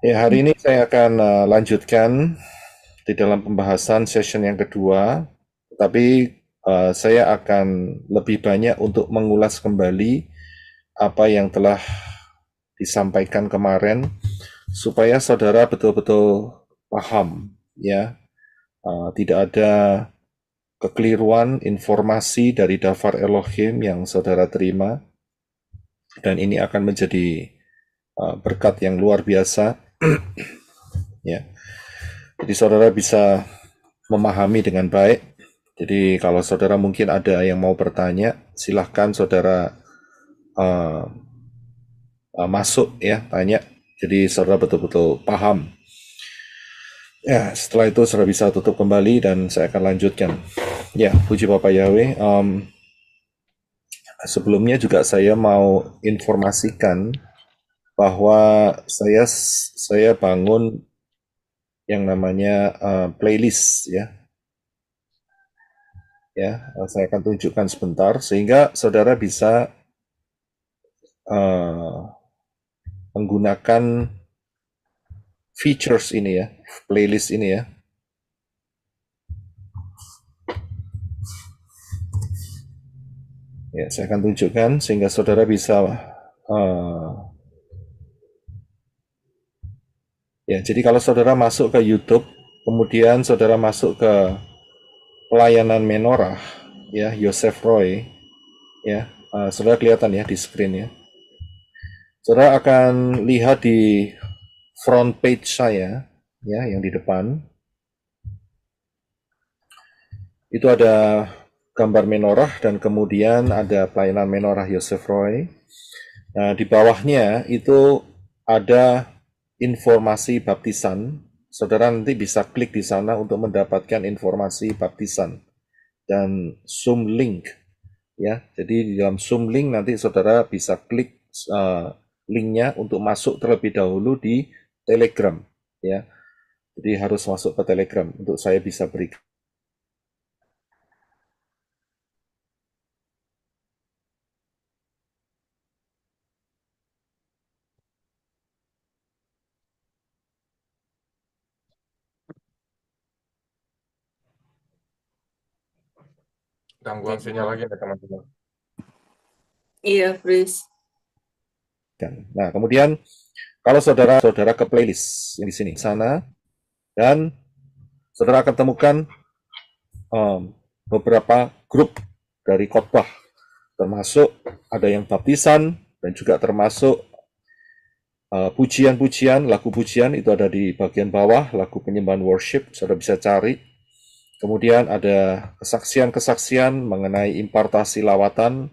Ya, hari ini saya akan lanjutkan di dalam pembahasan session yang kedua, tapi saya akan lebih banyak untuk mengulas kembali apa yang telah disampaikan kemarin supaya saudara betul-betul paham, ya. Tidak ada kekeliruan informasi dari daftar Elohim yang saudara terima, dan ini akan menjadi berkat yang luar biasa, ya. Jadi saudara bisa memahami dengan baik. Jadi kalau saudara mungkin ada yang mau bertanya, silahkan saudara uh, masuk ya, tanya. Jadi saudara betul-betul paham. Ya, setelah itu saudara bisa tutup kembali dan saya akan lanjutkan. Ya, puji Bapak Yahweh. Sebelumnya juga saya mau informasikan bahwa saya bangun yang namanya playlist ya. Saya akan tunjukkan sebentar sehingga saudara bisa uh, menggunakan features ini ya, playlist ini ya. Ya, saya akan tunjukkan sehingga saudara bisa ya. Jadi kalau saudara masuk ke YouTube, kemudian saudara masuk ke pelayanan menorah, ya, Yosef Roy, ya, saudara kelihatan ya di screen ya. Saudara akan lihat di front page saya, ya, yang di depan itu ada gambar menorah dan kemudian ada pelayanan menorah Yosef Roy. Nah, di bawahnya itu ada informasi baptisan. Saudara nanti bisa klik di sana untuk mendapatkan informasi baptisan dan Zoom link ya. Jadi di dalam Zoom link nanti saudara bisa klik linknya untuk masuk terlebih dahulu di Telegram ya. Jadi harus masuk ke Telegram untuk saya bisa berikan. Gangguan sinyal lagi ya teman-teman. Iya, Fris. Nah, kemudian kalau saudara ke playlist yang di sini sana dan saudara akan temukan beberapa grup dari khotbah, termasuk ada yang baptisan dan juga termasuk pujian-pujian, lagu pujian itu ada di bagian bawah, lagu penyembahan worship, saudara bisa cari. Kemudian ada kesaksian-kesaksian mengenai impartasi lawatan,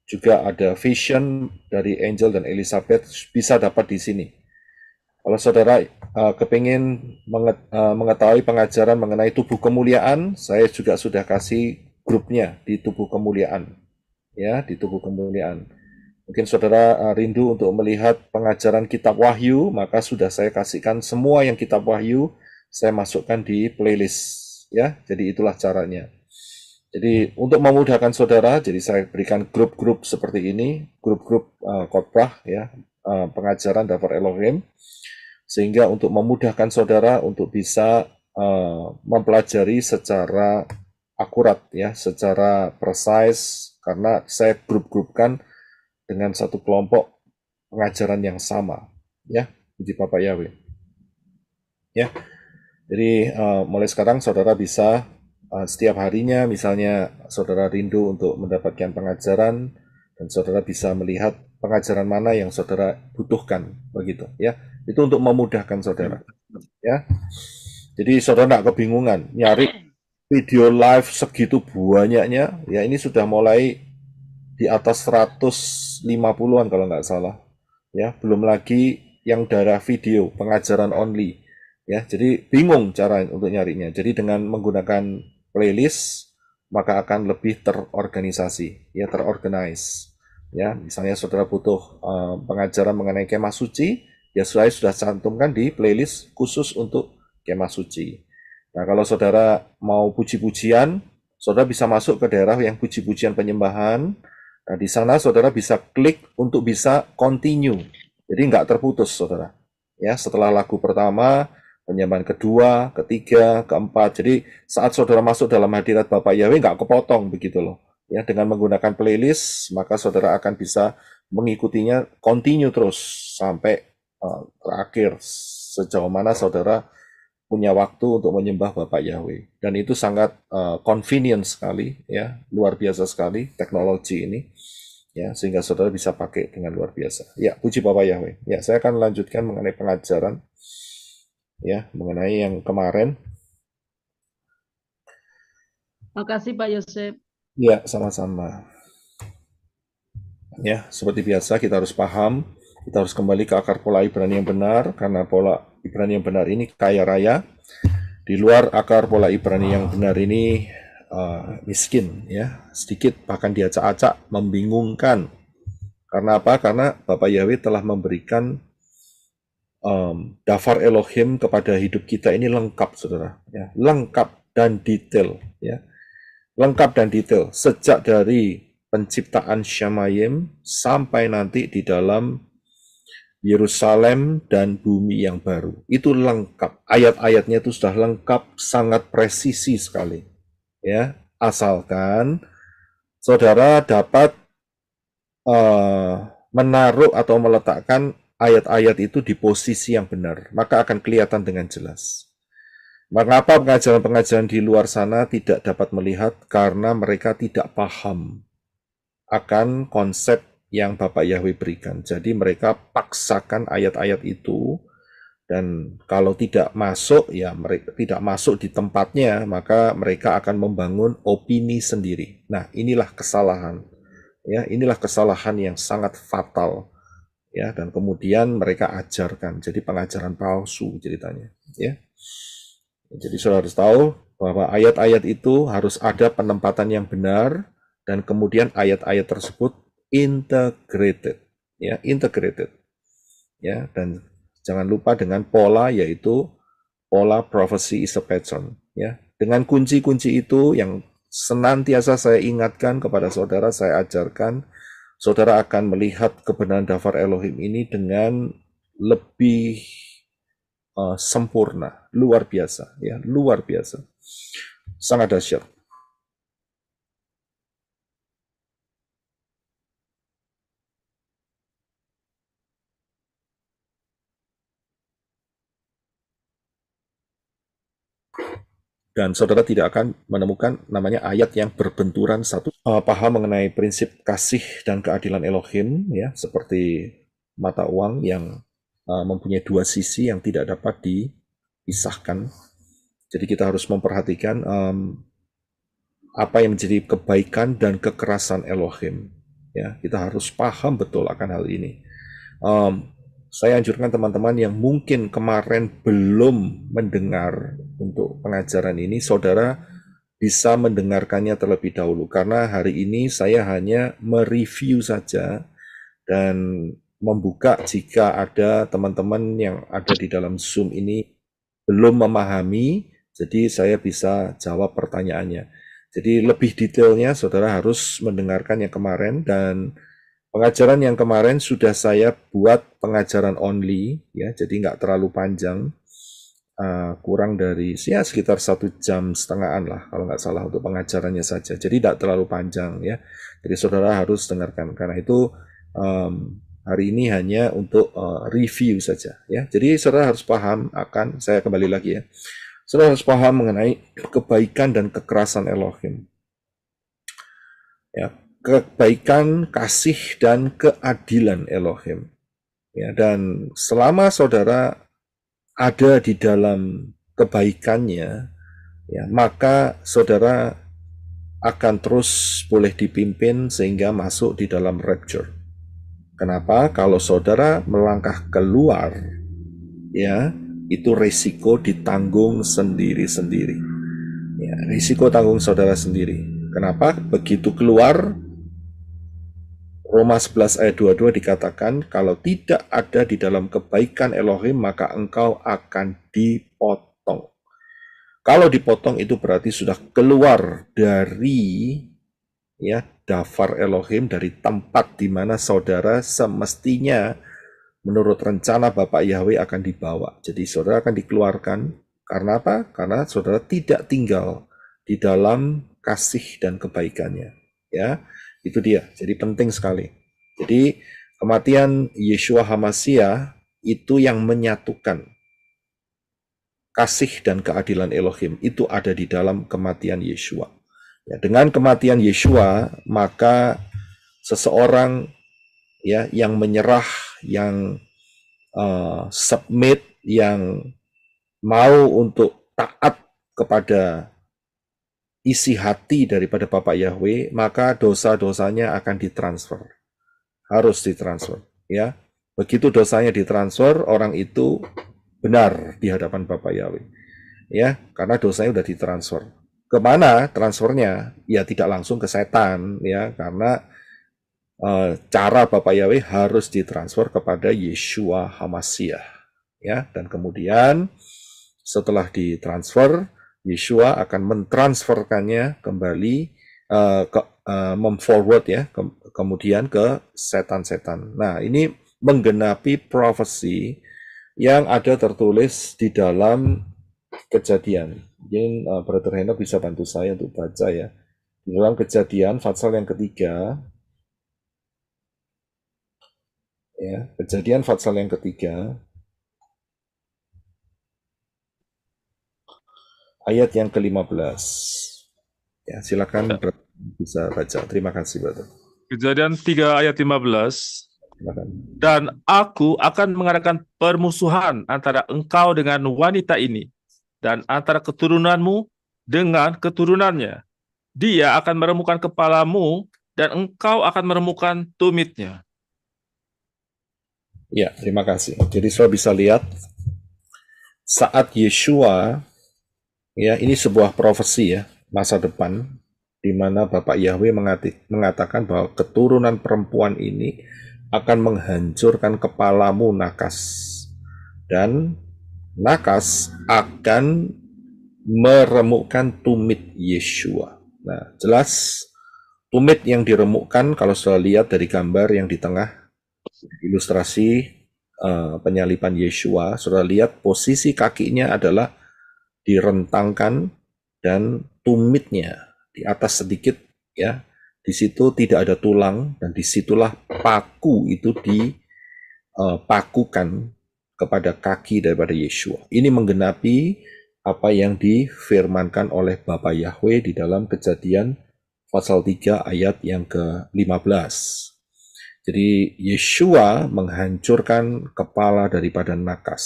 juga ada vision dari Angel dan Elizabeth, bisa dapat di sini. Kalau saudara kepingin mengetahui pengajaran mengenai tubuh kemuliaan, saya juga sudah kasih grupnya di tubuh kemuliaan, ya, di tubuh kemuliaan. Mungkin saudara rindu untuk melihat pengajaran kitab Wahyu, maka sudah saya kasihkan semua yang kitab Wahyu, saya masukkan di playlist, ya. Jadi itulah caranya. Jadi untuk memudahkan saudara, jadi saya berikan grup-grup seperti ini, grup-grup khotbah, ya, pengajaran daftar Elohim, sehingga untuk memudahkan saudara untuk bisa mempelajari secara akurat ya, secara precise, karena saya grup-grupkan dengan satu kelompok pengajaran yang sama ya. Puji Bapak Yahweh ya. Jadi mulai sekarang saudara bisa setiap harinya misalnya saudara rindu untuk mendapatkan pengajaran dan saudara bisa melihat pengajaran mana yang saudara butuhkan begitu ya. Itu untuk memudahkan saudara ya. Jadi saudara tidak kebingungan nyari video live segitu banyaknya, ya ini sudah mulai di atas 150-an kalau nggak salah. Ya, belum lagi yang darah video, pengajaran only. Ya, jadi bingung cara untuk nyarinya. Jadi dengan menggunakan playlist maka akan lebih terorganisasi, ya terorganize. Ya, misalnya saudara butuh pengajaran mengenai kemah suci, ya saya sudah cantumkan di playlist khusus untuk kemah suci. Nah, kalau saudara mau puji-pujian, saudara bisa masuk ke daerah yang puji-pujian penyembahan. Nah, di sana saudara bisa klik untuk bisa continue. Jadi nggak terputus, saudara. Ya, setelah lagu pertama, penyembahan kedua, ketiga, keempat. Jadi saat saudara masuk dalam hadirat Bapak Yahweh nggak kepotong begitu loh. Ya, dengan menggunakan playlist, maka saudara akan bisa mengikutinya continue terus sampai terakhir sejauh mana saudara punya waktu untuk menyembah Bapak Yahweh. Dan itu sangat convenient sekali, ya, luar biasa sekali teknologi ini, ya, sehingga saudara bisa pakai dengan luar biasa. Ya, puji Bapak Yahweh. Ya, saya akan lanjutkan mengenai pengajaran, ya, mengenai yang kemarin. Makasih Pak Yosef. Ya, sama-sama. Ya, seperti biasa kita harus paham, kita harus kembali ke akar pola Ibrani yang benar, karena pola Ibrani yang benar ini kaya raya. Di luar akar pola Ibrani yang benar ini miskin, ya, sedikit, bahkan diacak-acak, membingungkan. Karena apa? Karena Bapak Yahweh telah memberikan dafar Elohim kepada hidup kita ini lengkap, saudara, ya, lengkap dan detail, ya, lengkap dan detail sejak dari penciptaan Shamayim sampai nanti di dalam Yerusalem dan bumi yang baru. Itu lengkap. Ayat-ayatnya itu sudah lengkap, sangat presisi sekali. Ya, asalkan saudara dapat menaruh atau meletakkan ayat-ayat itu di posisi yang benar, maka akan kelihatan dengan jelas. Mengapa pengajaran-pengajaran di luar sana tidak dapat melihat? Karena mereka tidak paham akan konsep yang Bapak Yahweh berikan. Jadi mereka paksakan ayat-ayat itu, dan kalau tidak masuk, ya mereka tidak masuk di tempatnya, maka mereka akan membangun opini sendiri. Nah, inilah kesalahan. Ya, inilah kesalahan yang sangat fatal. Ya, dan kemudian mereka ajarkan. Jadi pengajaran palsu ceritanya. Ya. Jadi saudara harus tahu bahwa ayat-ayat itu harus ada penempatan yang benar, dan kemudian ayat-ayat tersebut integrated, ya, integrated, ya, dan jangan lupa dengan pola, yaitu pola prophecy is a pattern, ya. Dengan kunci-kunci itu yang senantiasa saya ingatkan kepada saudara, saya ajarkan, saudara akan melihat kebenaran daftar Elohim ini dengan lebih sempurna, luar biasa, ya, luar biasa, sangat dahsyat. Dan saudara tidak akan menemukan namanya ayat yang berbenturan satu. Paham mengenai prinsip kasih dan keadilan Elohim, ya, seperti mata uang yang mempunyai dua sisi yang tidak dapat dipisahkan. Jadi kita harus memperhatikan apa yang menjadi kebaikan dan kekerasan Elohim. Ya, kita harus paham betul akan hal ini. Saya anjurkan teman-teman yang mungkin kemarin belum mendengar untuk pengajaran ini, saudara bisa mendengarkannya terlebih dahulu, karena hari ini saya hanya mereview saja dan membuka jika ada teman-teman yang ada di dalam Zoom ini belum memahami, jadi saya bisa jawab pertanyaannya. Jadi lebih detailnya saudara harus mendengarkan yang kemarin, dan pengajaran yang kemarin sudah saya buat pengajaran only, ya, jadi nggak terlalu panjang, kurang dari ya sekitar 1,5 jam lah kalau nggak salah untuk pengajarannya saja. Jadi tidak terlalu panjang, ya. Jadi saudara harus dengarkan, karena itu hari ini hanya untuk review saja, ya. Jadi saudara harus paham akan, saya kembali lagi, ya. Saudara harus paham mengenai kebaikan dan kekerasan Elohim. Ya, kebaikan, kasih, dan keadilan Elohim. Ya, dan selama saudara ada di dalam kebaikannya, ya, maka saudara akan terus boleh dipimpin sehingga masuk di dalam rapture. Kenapa? Kalau saudara melangkah keluar, ya, itu risiko ditanggung sendiri-sendiri. Ya, risiko tanggung saudara sendiri. Kenapa? Begitu keluar, Roma 11 ayat 22 dikatakan, kalau tidak ada di dalam kebaikan Elohim, maka engkau akan dipotong. Kalau dipotong itu berarti sudah keluar dari, ya, dafar Elohim, dari tempat di mana saudara semestinya menurut rencana Bapak Yahweh akan dibawa. Jadi saudara akan dikeluarkan karena apa? Karena saudara tidak tinggal di dalam kasih dan kebaikannya. Ya, itu dia. Jadi penting sekali. Jadi kematian Yeshua HaMashiach itu yang menyatukan kasih dan keadilan Elohim. Itu ada di dalam kematian Yeshua. Ya, dengan kematian Yeshua, maka seseorang ya yang menyerah, yang submit, yang mau untuk taat kepada isi hati daripada Bapak Yahweh, maka dosa-dosanya akan ditransfer. Harus ditransfer, ya. Begitu dosanya ditransfer, orang itu benar di hadapan Bapak Yahweh. Ya, karena dosanya sudah ditransfer. Kemana transfernya? Ya tidak langsung ke setan, ya, karena cara Bapak Yahweh harus ditransfer kepada Yeshua HaMashiach, ya. Dan kemudian setelah ditransfer, Yeshua akan mentransferkannya kembali memforward ya, kemudian ke setan-setan. Nah, ini menggenapi profesi yang ada tertulis di dalam Kejadian. Mungkin Brother Hena bisa bantu saya untuk baca ya. Di dalam Kejadian pasal yang ketiga, ya, Kejadian pasal yang ketiga, ayat yang ke-15. Ya, silakan bisa baca. Terima kasih, Brother. Kejadian 3 ayat 15. Silakan. Dan aku akan mengadakan permusuhan antara engkau dengan wanita ini, dan antara keturunanmu dengan keturunannya. Dia akan meremukkan kepalamu, dan engkau akan meremukkan tumitnya. Ya, terima kasih. Jadi saudara bisa lihat saat Yeshua, ya, ini sebuah profesi ya, masa depan, di mana Bapak Yahweh mengatakan bahwa keturunan perempuan ini akan menghancurkan kepalamu Nakas, dan Nakas akan meremukkan tumit Yeshua. Nah, jelas tumit yang diremukkan, kalau sudah lihat dari gambar yang di tengah, ilustrasi penyaliban Yeshua, sudah lihat posisi kakinya adalah direntangkan dan tumitnya di atas sedikit, ya. Di situ tidak ada tulang, dan disitulah paku itu dipakukan kepada kaki daripada Yeshua. Ini menggenapi apa yang difirmankan oleh Bapa Yahweh di dalam Kejadian pasal 3 ayat yang ke-15. Jadi Yeshua menghancurkan kepala daripada Nakas.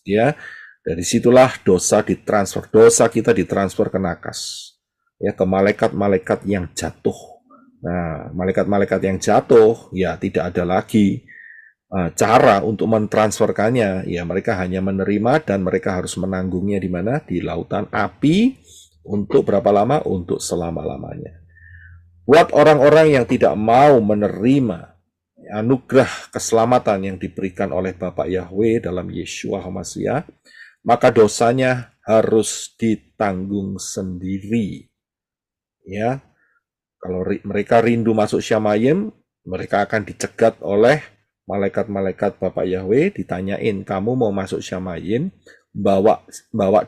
Ya, dari situlah dosa ditransfer. Dosa kita ditransfer ke Nakas. Ya, ke malaikat-malaikat yang jatuh. Nah, malaikat-malaikat yang jatuh, ya tidak ada lagi cara untuk mentransferkannya. Ya, mereka hanya menerima dan mereka harus menanggungnya di mana? Di lautan api. Untuk berapa lama? Untuk selama-lamanya. Buat orang-orang yang tidak mau menerima anugerah keselamatan yang diberikan oleh Bapak Yahweh dalam Yeshua HaMashiach, maka dosanya harus ditanggung sendiri. Ya, kalau mereka rindu masuk Syamayim, mereka akan dicegat oleh malaikat-malaikat Bapak Yahweh, ditanyain, kamu mau masuk Syamayim, bawa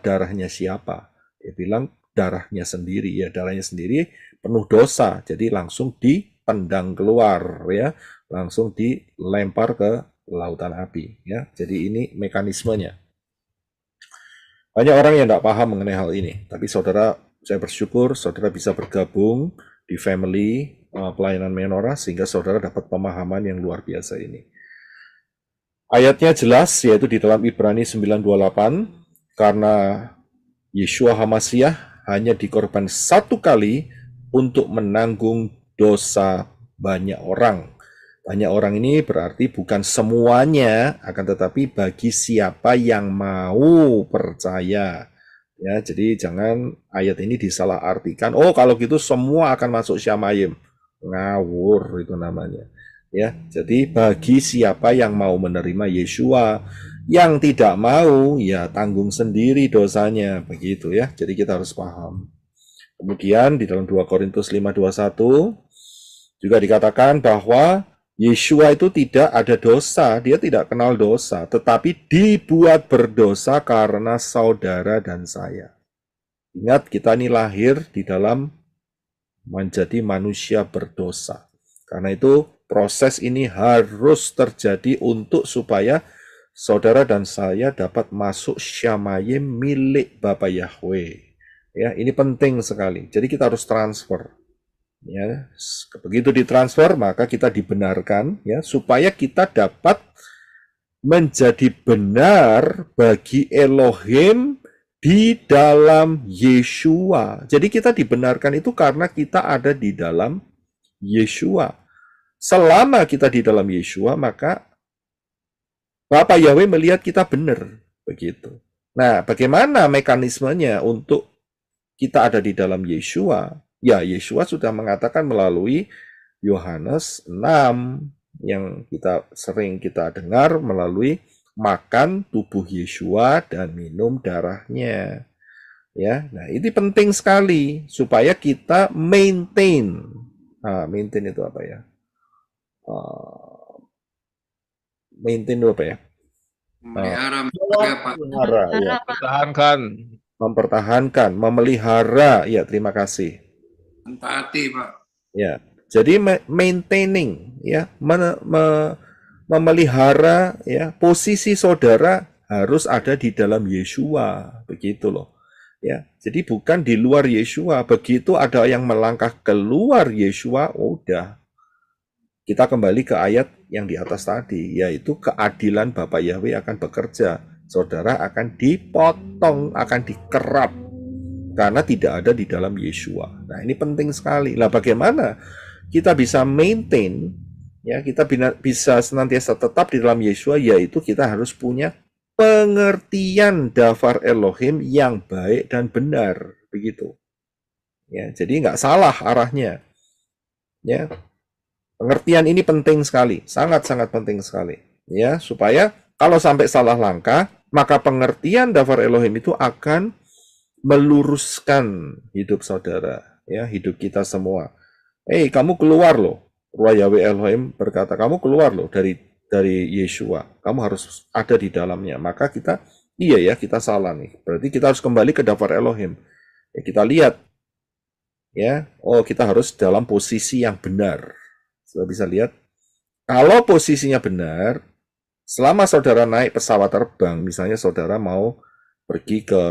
darahnya siapa? Dia bilang darahnya sendiri, ya darahnya sendiri penuh dosa, jadi langsung dipendang keluar, ya, langsung dilempar ke lautan api, ya. Jadi ini mekanismenya. Banyak orang yang tidak paham mengenai hal ini, tapi saudara, saya bersyukur saudara bisa bergabung di family pelayanan Menorah sehingga saudara dapat pemahaman yang luar biasa ini. Ayatnya jelas, yaitu di dalam Ibrani 9:28, karena Yeshua HaMashiach hanya dikorban satu kali untuk menanggung dosa banyak orang. Banyak orang ini berarti bukan semuanya, akan tetapi bagi siapa yang mau percaya. Ya, jadi jangan ayat ini disalahartikan. Oh, kalau gitu semua akan masuk Syamayim. Ngawur itu namanya. Ya, jadi bagi siapa yang mau menerima Yeshua, yang tidak mau ya tanggung sendiri dosanya, begitu ya. Jadi kita harus paham. Kemudian di dalam 2 Korintus 5:21 juga dikatakan bahwa Yeshua itu tidak ada dosa, dia tidak kenal dosa, tetapi dibuat berdosa karena saudara dan saya. Ingat, kita ini lahir di dalam menjadi manusia berdosa. Karena itu proses ini harus terjadi untuk supaya saudara dan saya dapat masuk syamayim milik Bapa Yahweh. Ya, ini penting sekali. Jadi kita harus transfer. Ya, begitu ditransfer maka kita dibenarkan ya supaya kita dapat menjadi benar bagi Elohim di dalam Yeshua. Jadi kita dibenarkan itu karena kita ada di dalam Yeshua. Selama kita di dalam Yeshua maka Bapa Yahweh melihat kita benar begitu. Nah, bagaimana mekanismenya untuk kita ada di dalam Yeshua? Ya, Yeshua sudah mengatakan melalui Yohanes 6 yang sering kita dengar melalui makan tubuh Yeshua dan minum darahnya. Ya, nah ini penting sekali supaya kita maintain. Nah, maintain itu apa ya? Maintain itu apa ya? Memelihara, ya. Pertahankan. Memelihara. Ya, terima kasih. Mentaati, Pak. Ya, jadi maintaining, ya, memelihara, ya, posisi saudara harus ada di dalam Yeshua, begitu loh, ya. Jadi bukan di luar Yeshua. Begitu ada yang melangkah keluar Yeshua, udah. Kita kembali ke ayat yang di atas tadi, yaitu keadilan Bapa Yahweh akan bekerja. Saudara akan dipotong, akan dikerap. Karena tidak ada di dalam Yeshua. Nah, ini penting sekali. Lah, bagaimana kita bisa maintain, ya, kita bisa senantiasa tetap di dalam Yeshua, yaitu kita harus punya pengertian Davar Elohim yang baik dan benar, begitu. Ya, jadi nggak salah arahnya. Ya, pengertian ini penting sekali, sangat-sangat penting sekali. Ya, supaya kalau sampai salah langkah, maka pengertian Davar Elohim itu akan meluruskan hidup saudara, ya, hidup kita semua. Kamu keluar loh. Ruah Yahweh Elohim berkata, kamu keluar loh dari Yeshua. Kamu harus ada di dalamnya. Maka kita, iya ya, kita salah nih. Berarti kita harus kembali ke Davar Elohim. Ya, kita lihat, ya, kita harus dalam posisi yang benar. Sudah bisa lihat, kalau posisinya benar, selama saudara naik pesawat terbang, misalnya saudara mau pergi ke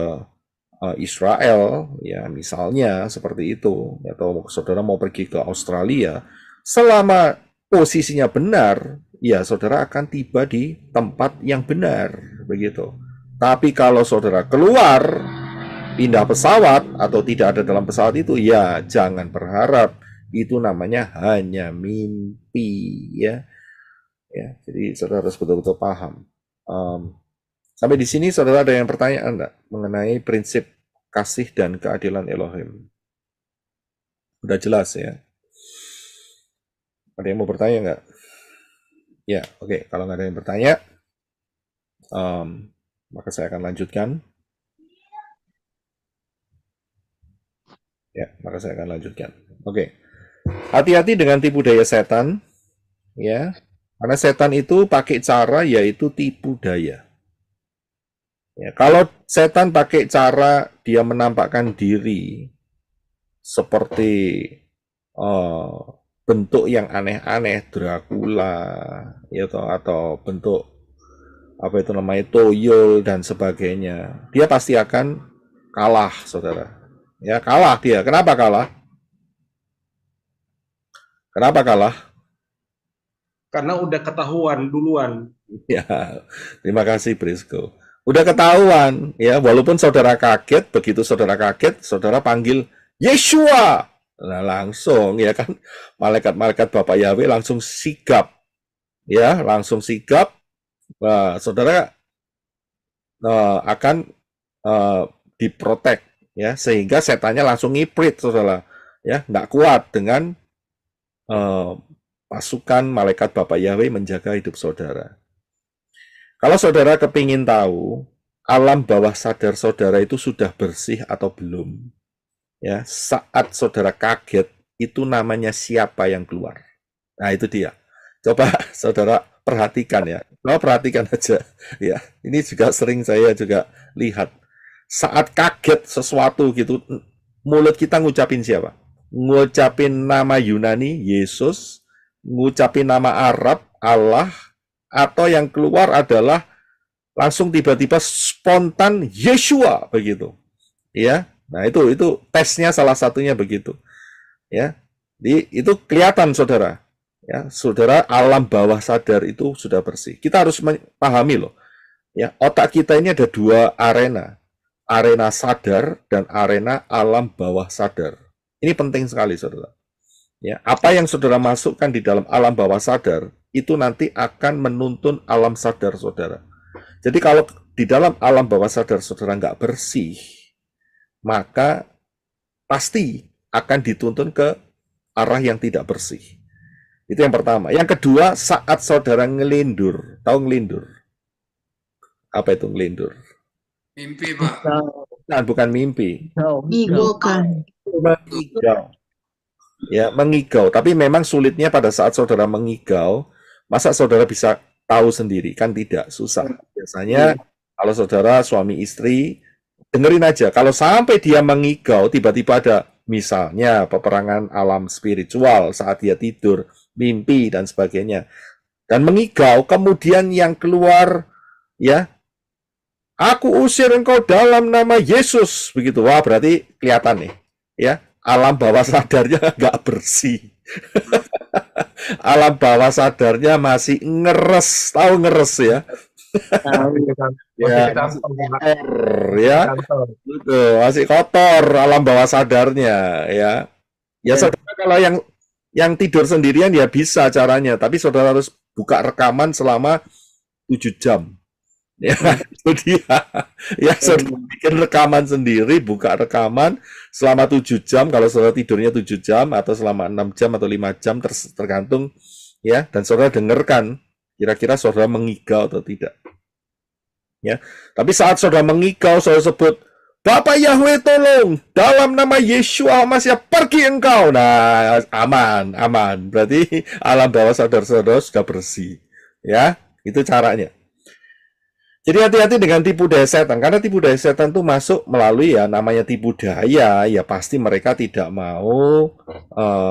Israel, ya misalnya seperti itu, atau saudara mau pergi ke Australia, selama posisinya benar, ya saudara akan tiba di tempat yang benar, begitu. Tapi kalau saudara keluar, pindah pesawat atau tidak ada dalam pesawat itu, ya jangan berharap, itu namanya hanya mimpi, ya. Ya, jadi saudara harus betul-betul paham. Sampai di sini saudara ada yang pertanyaan enggak mengenai prinsip kasih dan keadilan Elohim? Udah jelas ya? Ada yang mau bertanya enggak? Ya, oke. Kalau nggak ada yang bertanya, maka saya akan lanjutkan. Ya, maka saya akan lanjutkan. Oke. Hati-hati dengan tipu daya setan, ya. Karena setan itu pakai cara yaitu tipu daya. Ya, kalau setan pakai cara dia menampakkan diri seperti bentuk yang aneh-aneh, Dracula, ya, atau bentuk apa itu namanya toyol dan sebagainya, dia pasti akan kalah, saudara. Ya, kalah dia. Kenapa kalah? Kenapa kalah? Karena udah ketahuan duluan. Ya, terima kasih Brisco. Udah ketahuan, ya, walaupun saudara kaget, begitu saudara kaget, saudara panggil Yeshua. Nah, langsung, ya kan, malaikat-malaikat Bapak Yahweh langsung sigap. Ya, langsung sigap. Nah, saudara akan diprotek, ya, sehingga setannya langsung ngiprit, saudara. Ya, nggak kuat dengan pasukan malaikat Bapak Yahweh menjaga hidup saudara. Kalau saudara kepingin tahu alam bawah sadar saudara itu sudah bersih atau belum, ya, saat saudara kaget, itu namanya siapa yang keluar. Nah, itu dia. Coba saudara perhatikan ya. Coba perhatikan aja. Ya, ini juga sering saya juga lihat. Saat kaget sesuatu gitu, mulut kita ngucapin siapa? Ngucapin nama Yunani, Yesus, ngucapin nama Arab, Allah, atau yang keluar adalah langsung tiba-tiba spontan Yeshua begitu. Ya. Nah, itu tesnya salah satunya begitu. Ya. Itu kelihatan saudara. Ya, saudara, alam bawah sadar itu sudah bersih. Kita harus pahami loh. Ya, otak kita ini ada dua arena. Arena sadar dan arena alam bawah sadar. Ini penting sekali, saudara. Ya, apa yang saudara masukkan di dalam alam bawah sadar, itu nanti akan menuntun alam sadar saudara. Jadi kalau di dalam alam bawah sadar saudara nggak bersih, maka pasti akan dituntun ke arah yang tidak bersih. Itu yang pertama. Yang kedua, saat saudara ngelindur. Tahu ngelindur? Apa itu ngelindur? Mimpi, Pak. Bukan mimpi. Bukan. Mengigau. Ya, mengigau. Tapi memang sulitnya pada saat saudara mengigau, masa saudara bisa tahu sendiri? Kan tidak, susah. Biasanya kalau saudara suami istri, dengerin aja. Kalau sampai dia mengigau, tiba-tiba ada misalnya peperangan alam spiritual saat dia tidur, mimpi dan sebagainya. Dan mengigau, kemudian yang keluar, ya, aku usir engkau dalam nama Yesus. Begitu. Wah, berarti kelihatan nih. Ya, alam bawah sadarnya nggak bersih. Alam bawah sadarnya masih ngeres. Tahu ngeres ya? Ya, masih kotor, ya. Masih kotor alam bawah sadarnya, ya. Ya, saudara, kalau yang tidur sendirian ya bisa caranya, tapi saudara harus buka rekaman selama 7 jam. Ya, itu dia. Ya, saudara bikin rekaman sendiri, buka rekaman selama 7 jam, kalau saudara tidurnya 7 jam, atau selama 6 jam atau 5 jam, tergantung, ya, dan saudara dengarkan, kira-kira saudara mengigau atau tidak. Ya, tapi saat saudara mengigau, saudara sebut, Bapak Yahweh tolong, dalam nama Yeshua Masya pergi engkau. Nah, aman. Berarti alam bawah sadar-saudara sudah bersih. Ya, itu caranya. Jadi hati-hati dengan tipu daya setan, karena tipu daya setan itu masuk melalui ya namanya tipu daya, ya pasti mereka tidak mau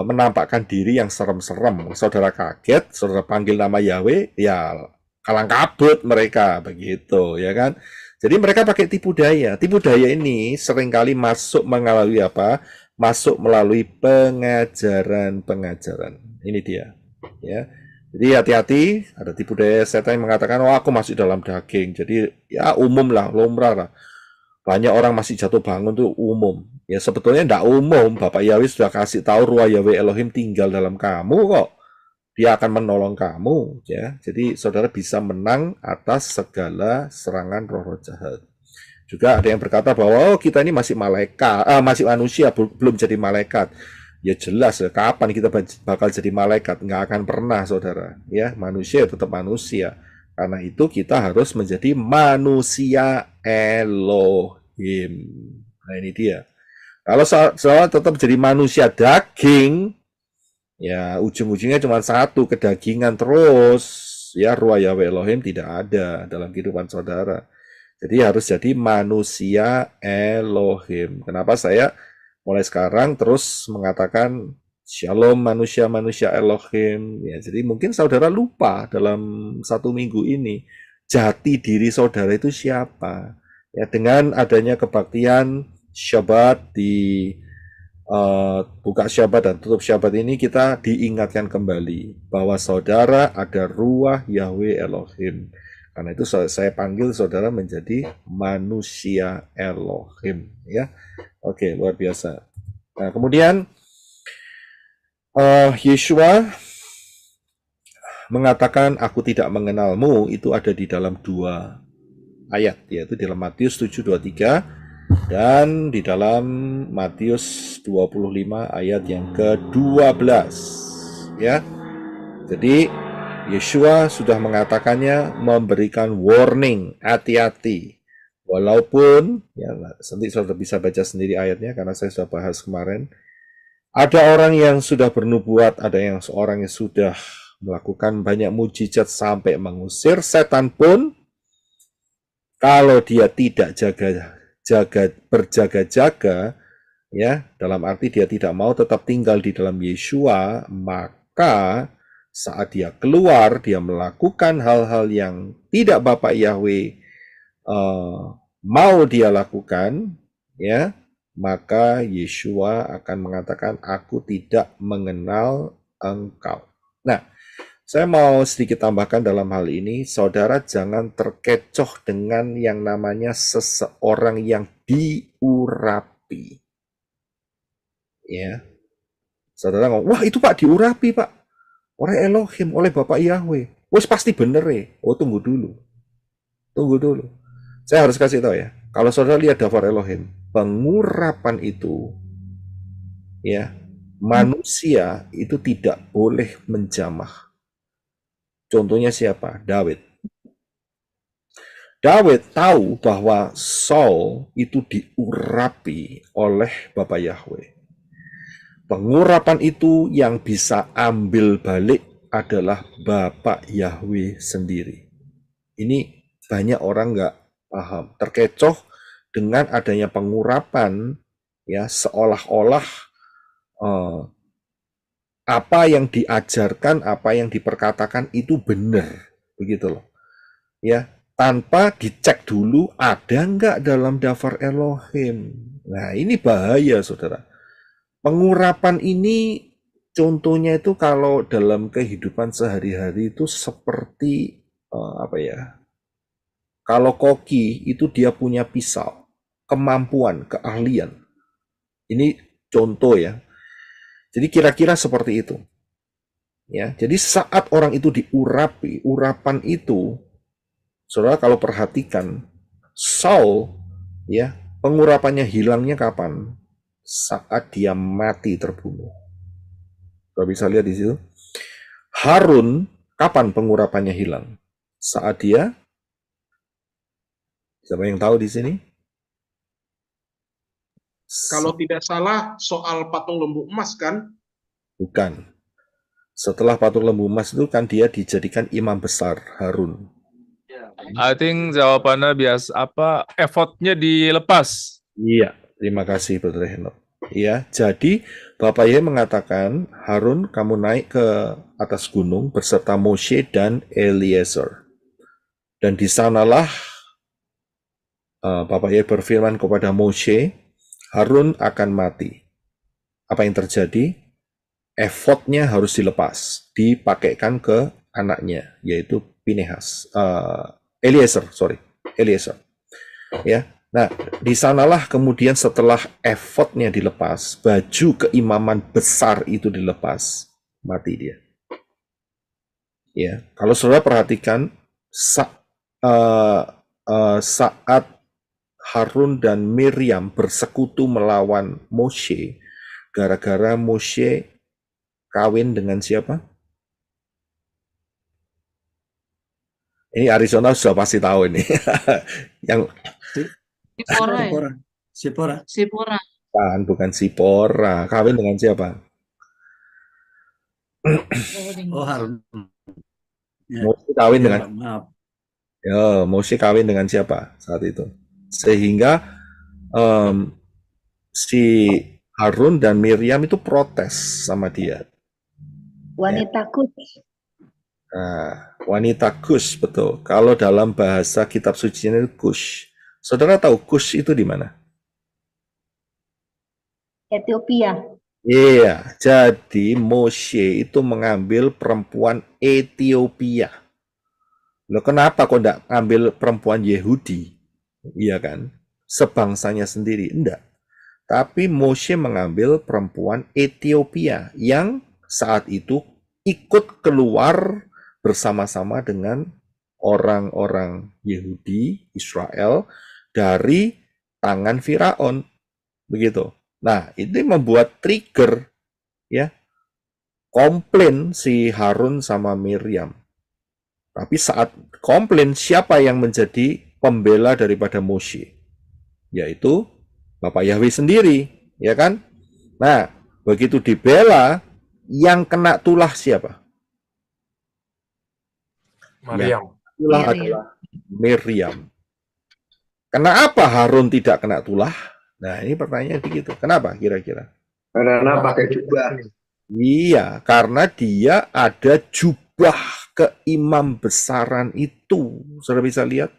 menampakkan diri yang serem-serem. Saudara kaget, saudara panggil nama Yahweh, ya kalang kabut mereka begitu, ya kan? Jadi mereka pakai tipu daya. Tipu daya ini seringkali masuk melalui apa? Masuk melalui pengajaran-pengajaran. Ini dia, ya. Jadi hati-hati, ada tipu daya setan yang mengatakan, oh aku masih dalam daging. Jadi ya umum lah, lumrah lah. Banyak orang masih jatuh bangun itu umum. Ya sebetulnya tidak umum. Bapak Yahweh sudah kasih tahu Ruah Yahweh Elohim tinggal dalam kamu kok. Dia akan menolong kamu. Ya. Jadi saudara bisa menang atas segala serangan roh-roh jahat. Juga ada yang berkata bahwa oh, kita ini masih malaikat, masih manusia, belum jadi malaikat. Ya jelas, kapan kita bakal jadi malaikat? Nggak akan pernah, saudara. Ya, manusia tetap manusia. Karena itu kita harus menjadi manusia Elohim. Nah ini dia. Kalau saudara tetap jadi manusia daging, ya ujung-ujungnya cuma satu, kedagingan terus. Ya, Ruah Yahweh Elohim tidak ada dalam kehidupan saudara. Jadi harus jadi manusia Elohim. Kenapa saya mulai sekarang terus mengatakan Shalom manusia-manusia Elohim. Ya, jadi mungkin saudara lupa dalam 1 minggu ini jati diri saudara itu siapa. Ya, dengan adanya kebaktian Syabat di buka Syabat dan tutup Syabat ini kita diingatkan kembali bahwa saudara ada Ruah Yahweh Elohim. Karena itu saya panggil saudara menjadi manusia Elohim, ya. Oke, luar biasa. Nah, kemudian Yeshua mengatakan aku tidak mengenalmu, itu ada di dalam 2 ayat, yaitu di dalam Matius 7:23 dan di dalam Matius 25 ayat yang ke-12, ya. Jadi Yeshua sudah mengatakannya, memberikan warning, hati-hati. Walaupun, ya nanti saudara bisa baca sendiri ayatnya karena saya sudah bahas kemarin. Ada orang yang sudah bernubuat, ada yang seorang yang sudah melakukan banyak mujizat sampai mengusir setan pun, kalau dia tidak berjaga-jaga, ya, dalam arti dia tidak mau tetap tinggal di dalam Yeshua, maka saat dia keluar, dia melakukan hal-hal yang tidak Bapak Yahweh mau dia lakukan, ya, maka Yeshua akan mengatakan, aku tidak mengenal engkau. Nah, saya mau sedikit tambahkan dalam hal ini, saudara jangan terkecoh dengan yang namanya seseorang yang diurapi. Ya, saudara ngomong, wah itu Pak diurapi Pak, oleh Elohim, oleh Bapak Yahweh. Wes pasti bener ya. Oh tunggu dulu. Saya harus kasih tahu ya, kalau saudara lihat daftar Elohim, pengurapan itu, ya, manusia itu tidak boleh menjamah. Contohnya siapa? Daud. Daud tahu bahwa Saul itu diurapi oleh Bapak Yahweh. Pengurapan itu yang bisa ambil balik adalah Bapak Yahweh sendiri. Ini banyak orang nggak paham, terkecoh dengan adanya pengurapan, ya, seolah-olah apa yang diajarkan, apa yang diperkatakan itu benar, begitu loh, ya, tanpa dicek dulu ada nggak dalam daftar Elohim. Nah ini bahaya saudara. Pengurapan ini contohnya itu kalau dalam kehidupan sehari-hari itu seperti apa ya? Kalau koki itu dia punya pisau, kemampuan, keahlian. Ini contoh ya. Jadi kira-kira seperti itu. Ya, jadi saat orang itu diurapi, urapan itu, saudara kalau perhatikan, Saul, ya, pengurapannya hilangnya kapan? Saat dia mati terbunuh. Saudara bisa lihat di situ. Harun, kapan pengurapannya hilang? Saat dia, siapa yang tahu di sini? Kalau tidak salah soal patung lembu emas kan? Bukan. Setelah patung lembu emas itu kan dia dijadikan imam besar, Harun. I think jawabannya effortnya dilepas. Iya, terima kasih Brother Henok. Ya, jadi Bapak Yahweh mengatakan, Harun kamu naik ke atas gunung beserta Moshe dan Eliezer. Dan di sanalah Bapak Yahweh berfirman kepada Moshe, Harun akan mati. Apa yang terjadi? Efodnya harus dilepas, dipakaikan ke anaknya, yaitu Eliezer. Ya, nah di sanalah kemudian setelah efodnya dilepas, baju keimaman besar itu dilepas, mati dia. Ya, kalau saudara perhatikan saat Harun dan Miriam bersekutu melawan Moshe, gara-gara Moshe kawin dengan siapa? Ini Arizona sudah pasti tahu ini. Yang Sipora. bukan Sipora. Kawin dengan siapa? Oh, Harun. Ya. Moshe kawin dengan Maaf. Moshe kawin dengan siapa saat itu? Sehingga si Harun dan Miriam itu protes sama dia. Wanita Kush. Nah, wanita Kush, betul. Kalau dalam bahasa kitab suci itu Kush. Saudara tahu Kush itu di mana? Ethiopia. Iya, jadi Moshe itu mengambil perempuan Ethiopia. Loh, kenapa kok enggak ambil perempuan Yehudi? Iya kan? Sebangsanya sendiri. Enggak. Tapi Moshe mengambil perempuan Ethiopia yang saat itu ikut keluar bersama-sama dengan orang-orang Yehudi, Israel, dari tangan Firaun. Begitu. Nah, ini membuat trigger, ya, komplain si Harun sama Miriam. Tapi saat komplain, siapa yang menjadi pembela daripada Moshe? Yaitu Bapak Yahweh sendiri, ya kan? Nah, begitu dibela, yang kena tulah siapa? Maryam. Tulah Miriam. adalah Miriam. Kenapa Harun tidak kena tulah? Nah, ini pertanyaan begitu. Kenapa kira-kira? Karena pakai jubah. Iya, karena dia ada jubah keimam besaran itu. Saudara bisa lihat.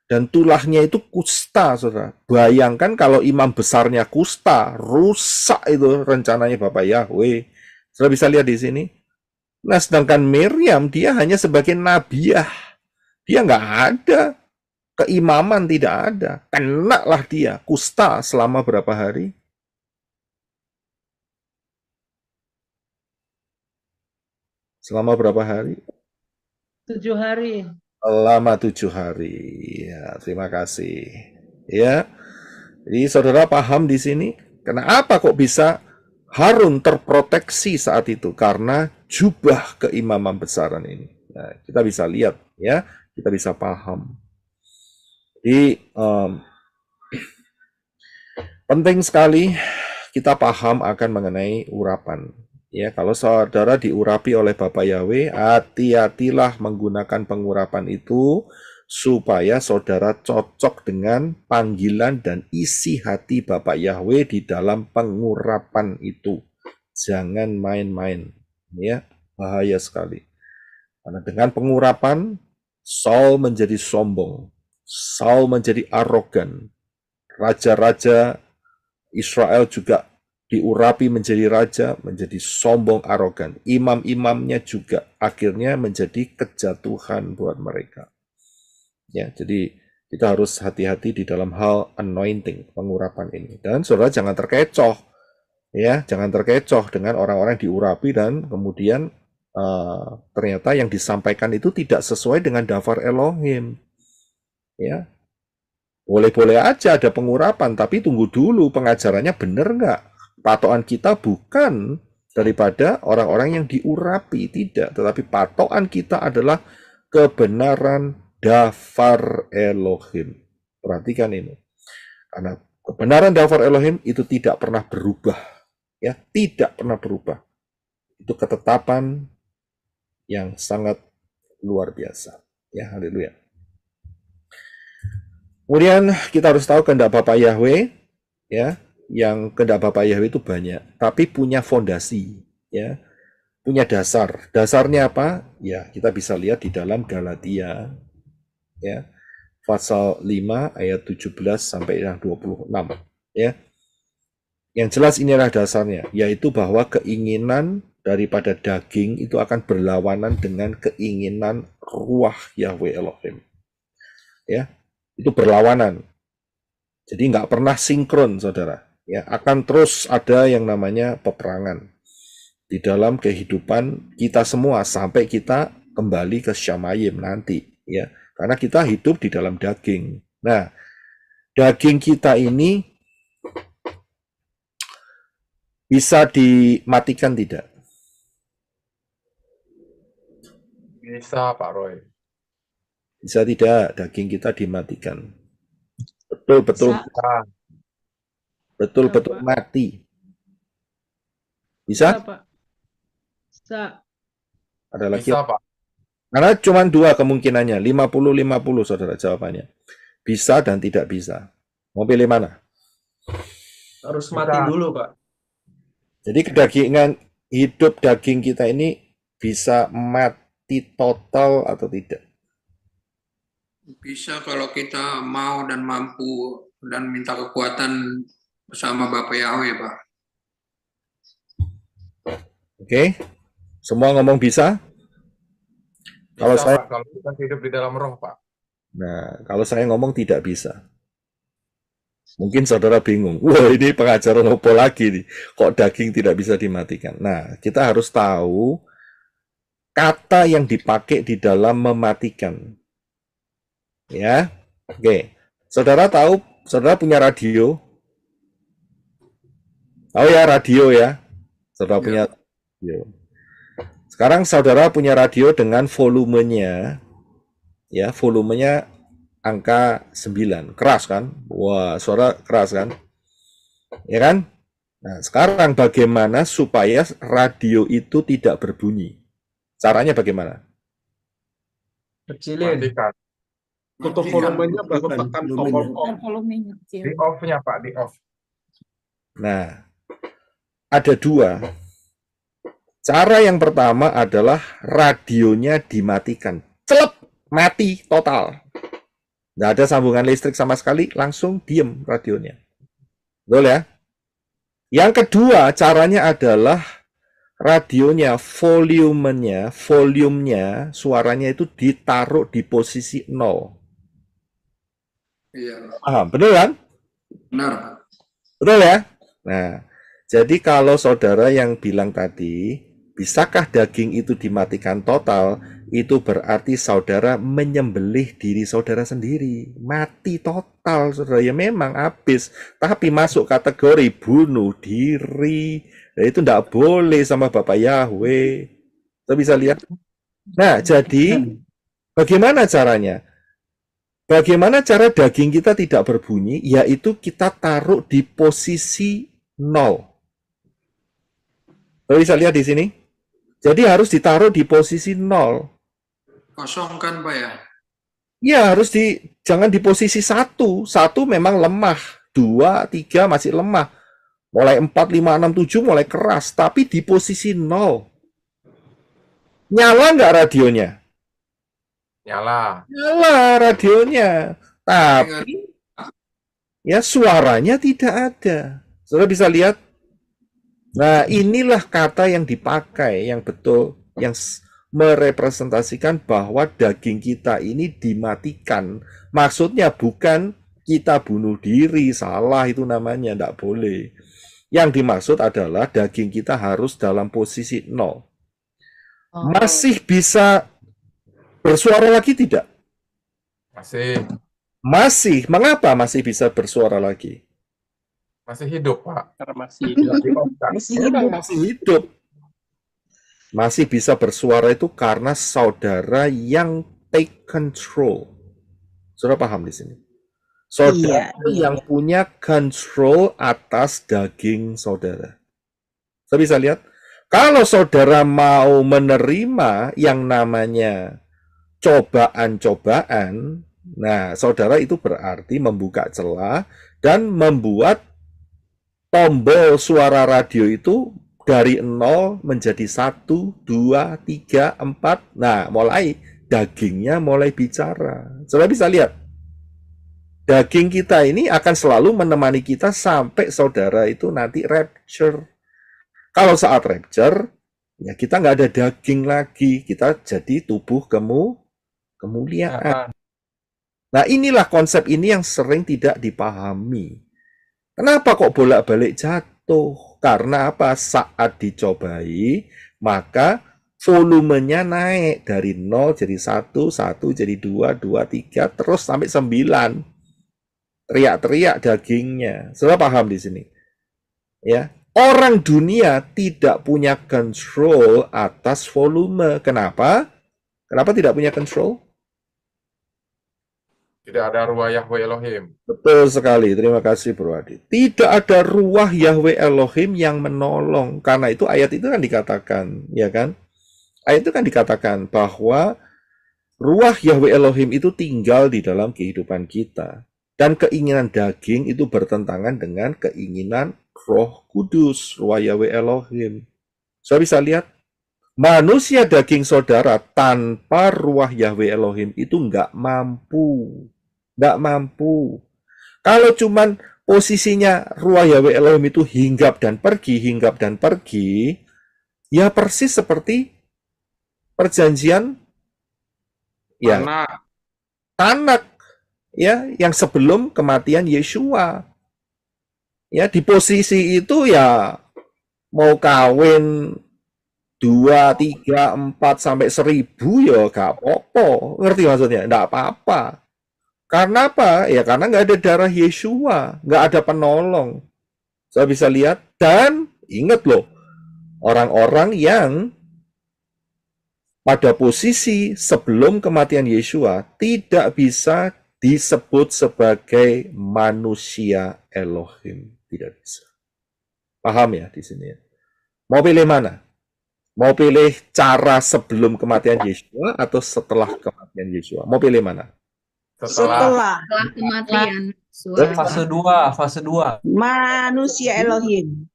Dan tulahnya itu kusta, saudara. Bayangkan kalau imam besarnya kusta, rusak itu rencananya Bapak Yahweh. Saudara bisa lihat di sini. Nah, sedangkan Miriam, dia hanya sebagai nabiah. Dia nggak ada. Keimaman tidak ada. Kenalah dia kusta selama berapa hari? Selama berapa hari? 7 hari. Selama 7 hari. Ya, terima kasih. Ya, jadi saudara paham di sini, kenapa kok bisa Harun terproteksi saat itu? Karena jubah keimaman besaran ini. Nah, kita bisa lihat, ya, kita bisa paham. Jadi penting sekali kita paham akan mengenai urapan. Ya, kalau saudara diurapi oleh Bapak Yahweh, hati-hatilah menggunakan pengurapan itu supaya saudara cocok dengan panggilan dan isi hati Bapak Yahweh di dalam pengurapan itu. Jangan main-main, ya, bahaya sekali. Karena dengan pengurapan, Saul menjadi sombong, Saul menjadi arogan, raja-raja Israel juga diurapi menjadi raja, menjadi sombong, arogan. Imam-imamnya juga akhirnya menjadi kejatuhan buat mereka. Ya, jadi kita harus hati-hati di dalam hal anointing, pengurapan ini. Dan saudara jangan terkecoh, ya, jangan terkecoh dengan orang-orang yang diurapi dan kemudian ternyata yang disampaikan itu tidak sesuai dengan daftar Elohim. Ya, boleh-boleh aja ada pengurapan, tapi tunggu dulu pengajarannya benar nggak? Patokan kita bukan daripada orang-orang yang diurapi, tidak. Tetapi patokan kita adalah kebenaran daftar Elohim. Perhatikan ini. Karena kebenaran daftar Elohim itu tidak pernah berubah. Ya, tidak pernah berubah. Itu ketetapan yang sangat luar biasa. Ya, haleluya. Kemudian kita harus tahu kehendak Bapak Yahweh, ya, yang kehendak Bapak Yahweh itu banyak, tapi punya fondasi, ya, punya dasar. Dasarnya apa? Ya, kita bisa lihat di dalam Galatia, ya, pasal 5 ayat 17 sampai yang 26, ya. Yang jelas inilah dasarnya, yaitu bahwa keinginan daripada daging itu akan berlawanan dengan keinginan ruah Yahweh Elohim, ya. Itu berlawanan. Jadi nggak pernah sinkron, saudara. Ya, akan terus ada yang namanya peperangan di dalam kehidupan kita semua sampai kita kembali ke Syamayim nanti, ya. Karena kita hidup di dalam daging. Nah, daging kita ini bisa dimatikan tidak? Bisa, Pak Roy. Bisa tidak daging kita dimatikan? Betul-betul Bisa. betul-betul Bisa, Pak. mati. Bisa, Bisa? Pak. Bisa. Ada lagi? Bisa, Pak. Karena cuma dua kemungkinannya, 50-50 saudara jawabannya. Bisa dan tidak bisa. Mau pilih mana? Harus mati dulu, Pak. Jadi kedagingan hidup daging kita ini bisa mati total atau tidak? Bisa kalau kita mau dan mampu dan minta kekuatan bersama Bapak Yahweh, Pak. Oke? Semua ngomong bisa? Kalau Bisa, saya- Pak, kalau kita hidup di dalam roh, Pak. Nah, kalau saya ngomong tidak bisa. Mungkin saudara bingung, wah ini pengajaran apa lagi nih? Kok daging tidak bisa dimatikan? Nah, kita harus tahu kata yang dipakai di dalam mematikan. Ya, oke. Saudara tahu, saudara punya radio? Tahu ya radio ya? Saudara Ya. punya radio. Sekarang saudara punya radio dengan volumenya, ya, volumenya angka 9. Keras kan? Wah, suara keras kan? Ya kan? Nah, sekarang bagaimana supaya radio itu tidak berbunyi? Caranya bagaimana? Kecilin. Matikan. Tutup Matikan. volumenya baru Bukan, tekan volumenya. tombol off. volumenya kecil. Di off-nya Pak, di off. Nah, ada dua. Cara yang pertama adalah radionya dimatikan. Celep, mati total. Nggak ada sambungan listrik sama sekali, langsung diem radionya. Betul ya? Yang kedua, caranya adalah radionya, volumenya, suaranya itu ditaruh di posisi 0. Iya, Paham? Betul kan? benar, Pak. Betul ya? Nah, jadi kalau saudara yang bilang tadi, bisakah daging itu dimatikan total? Itu berarti saudara menyembelih diri saudara sendiri. Mati total, saudara. Ya memang habis. Tapi masuk kategori bunuh diri. Nah, itu tidak boleh sama Bapak Yahweh. Kita bisa lihat. Nah, jadi bagaimana caranya? Bagaimana cara daging kita tidak berbunyi? Yaitu kita taruh di posisi 0. Kita bisa lihat di sini. Jadi harus ditaruh di posisi 0. Kosong kan, Pak ya? Ya, jangan di posisi 1. 1 memang lemah. 2, 3 masih lemah. Mulai 4, 5, 6, 7 mulai keras. Tapi di posisi 0. Nyala nggak radionya? Nyala. Nyala radionya. Tapi ya suaranya tidak ada. Saudara bisa lihat. Nah, inilah kata yang dipakai yang betul, yang merepresentasikan bahwa daging kita ini dimatikan. Maksudnya bukan kita bunuh diri, salah itu namanya, tidak boleh. Yang dimaksud adalah daging kita harus dalam posisi 0. Masih bisa bersuara lagi tidak? Masih. Masih. Mengapa masih bisa bersuara lagi? Masih hidup, Pak. Karena masih Di off kan. Masih hidup. Masih bisa bersuara itu karena saudara yang take control. Saudara paham di sini? Saudara yang punya control atas daging saudara. Saya bisa lihat, kalau saudara mau menerima yang namanya cobaan-cobaan, nah saudara itu berarti membuka celah dan membuat tombol suara radio itu dari 0 menjadi 1, 2, 3, 4. Nah, mulai dagingnya mulai bicara. Saudara bisa lihat. Daging kita ini akan selalu menemani kita sampai saudara itu nanti rapture. Kalau saat rapture, ya kita nggak ada daging lagi. Kita jadi tubuh kemuliaan. Nah, inilah konsep ini yang sering tidak dipahami. Kenapa kok bolak-balik jatuh? Karena apa? Saat dicobai, maka volumenya naik dari 0 jadi 1, 1 jadi 2, 2, 3, terus sampai 9. Teriak-teriak dagingnya. Saudara paham di sini? Ya. Orang dunia tidak punya control atas volume. Kenapa? Kenapa tidak punya control? Tidak ada ruah Yahweh Elohim. Betul sekali, terima kasih Bro Adi. Tidak ada ruah Yahweh Elohim yang menolong. Karena itu ayat itu kan dikatakan, ya kan? Ayat itu kan dikatakan bahwa ruah Yahweh Elohim itu tinggal di dalam kehidupan kita. Dan keinginan daging itu bertentangan dengan keinginan Roh Kudus, ruah Yahweh Elohim. Saya bisa lihat, manusia daging saudara tanpa ruah Yahweh Elohim itu nggak mampu. Nggak mampu. Kalau cuman posisinya ruah Yahweh Elohim itu hinggap dan pergi, ya persis seperti perjanjian ya Tanak ya yang sebelum kematian Yeshua. Ya di posisi itu ya mau kawin 2, 3, 4 sampai 1000 ya gak apa-apa. Ngerti maksudnya? Nggak apa-apa. Karena apa? Ya karena nggak ada darah Yeshua, nggak ada penolong. Saya bisa lihat dan ingat loh, orang-orang yang pada posisi sebelum kematian Yeshua tidak bisa disebut sebagai manusia Elohim, tidak bisa. Paham ya di sini? Mau pilih mana? Mau pilih cara sebelum kematian Yesua atau setelah kematian Yesua? Mau pilih mana? Setelah Setelah kematian Fase 2, fase 2. Manusia Elohim.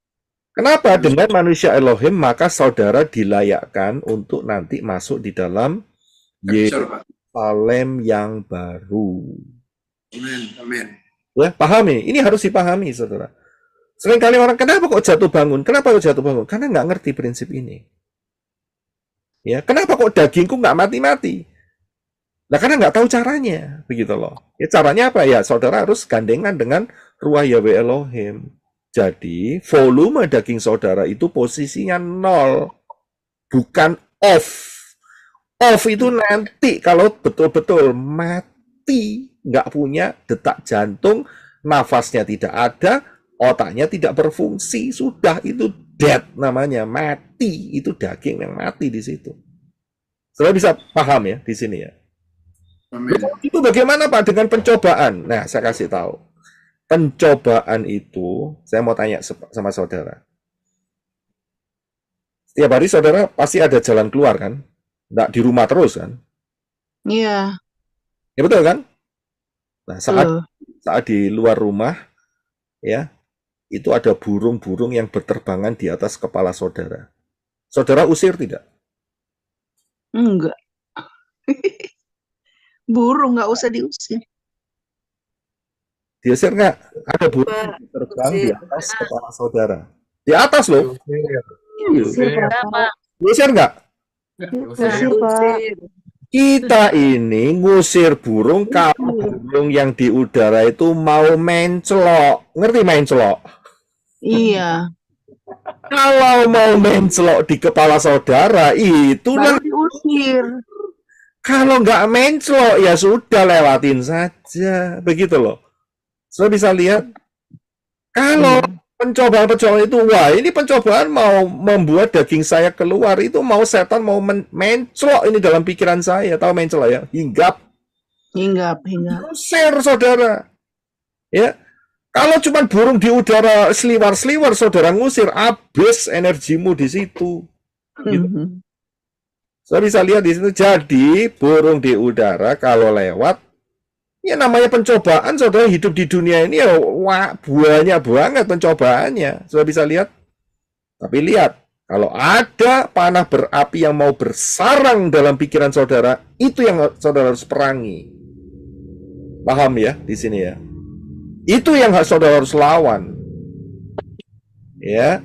Kenapa dengan manusia Elohim maka saudara dilayakkan untuk nanti masuk di dalam Capture, Pak. Yerusalem yang baru? Amin. Amin. Ya, pahami. Ini harus dipahami, saudara. Seringkali orang, kenapa kok jatuh bangun? Kenapa kok jatuh bangun? Karena nggak ngerti prinsip ini. Ya, kenapa kok dagingku nggak mati-mati? Nah, karena nggak tahu caranya, begitu loh. Ya, caranya apa ya? Saudara harus gandengan dengan Ruah Yahweh Elohim. Jadi, volume daging saudara itu posisinya 0, bukan off. Off itu nanti kalau betul-betul mati, nggak punya detak jantung, nafasnya tidak ada, otaknya tidak berfungsi, sudah itu dead namanya, mati. Itu daging yang mati di situ. Saudara bisa paham ya di sini ya. Amin. Itu bagaimana Pak dengan pencobaan? Nah, saya kasih tahu. Pencobaan itu, saya mau tanya sama saudara. Setiap hari saudara pasti ada jalan keluar kan? Nggak di rumah terus kan? Iya. Ya betul kan? Nah, saat di luar rumah, ya, itu ada burung-burung yang berterbangan di atas kepala saudara. Saudara usir tidak? Enggak. Burung nggak usah diusir. Diusir nggak? Ada burung yang terbang di atas kepala saudara. Di atas loh. Diusir nggak? Kita ini ngusir burung kalau burung yang di udara itu mau mencelok. Ngerti mencelok? Iya. Kalau mau mencelok di kepala saudara, itu Baru diusir. kalau nggak mencelok, ya sudah lewatin saja. Begitu loh. Saudara bisa lihat, kalau pencobaan-pencobaan itu, wah ini pencobaan mau membuat daging saya keluar, itu mau setan mau mencelok ini dalam pikiran saya. Tahu mencelok ya? Hinggap. Usir saudara. Ya. Kalau cuma burung di udara seliwar-seliwar, saudara ngusir, habis energimu di situ. Gitu. Saudara bisa lihat di situ. Jadi burung di udara kalau lewat, ya namanya pencobaan. Saudara hidup di dunia ini ya wah, banyak banget pencobaannya. Saudara bisa lihat. Tapi lihat, kalau ada panah berapi yang mau bersarang dalam pikiran saudara, itu yang saudara harus perangi. Paham ya di sini ya? Itu yang saudara harus lawan. Ya.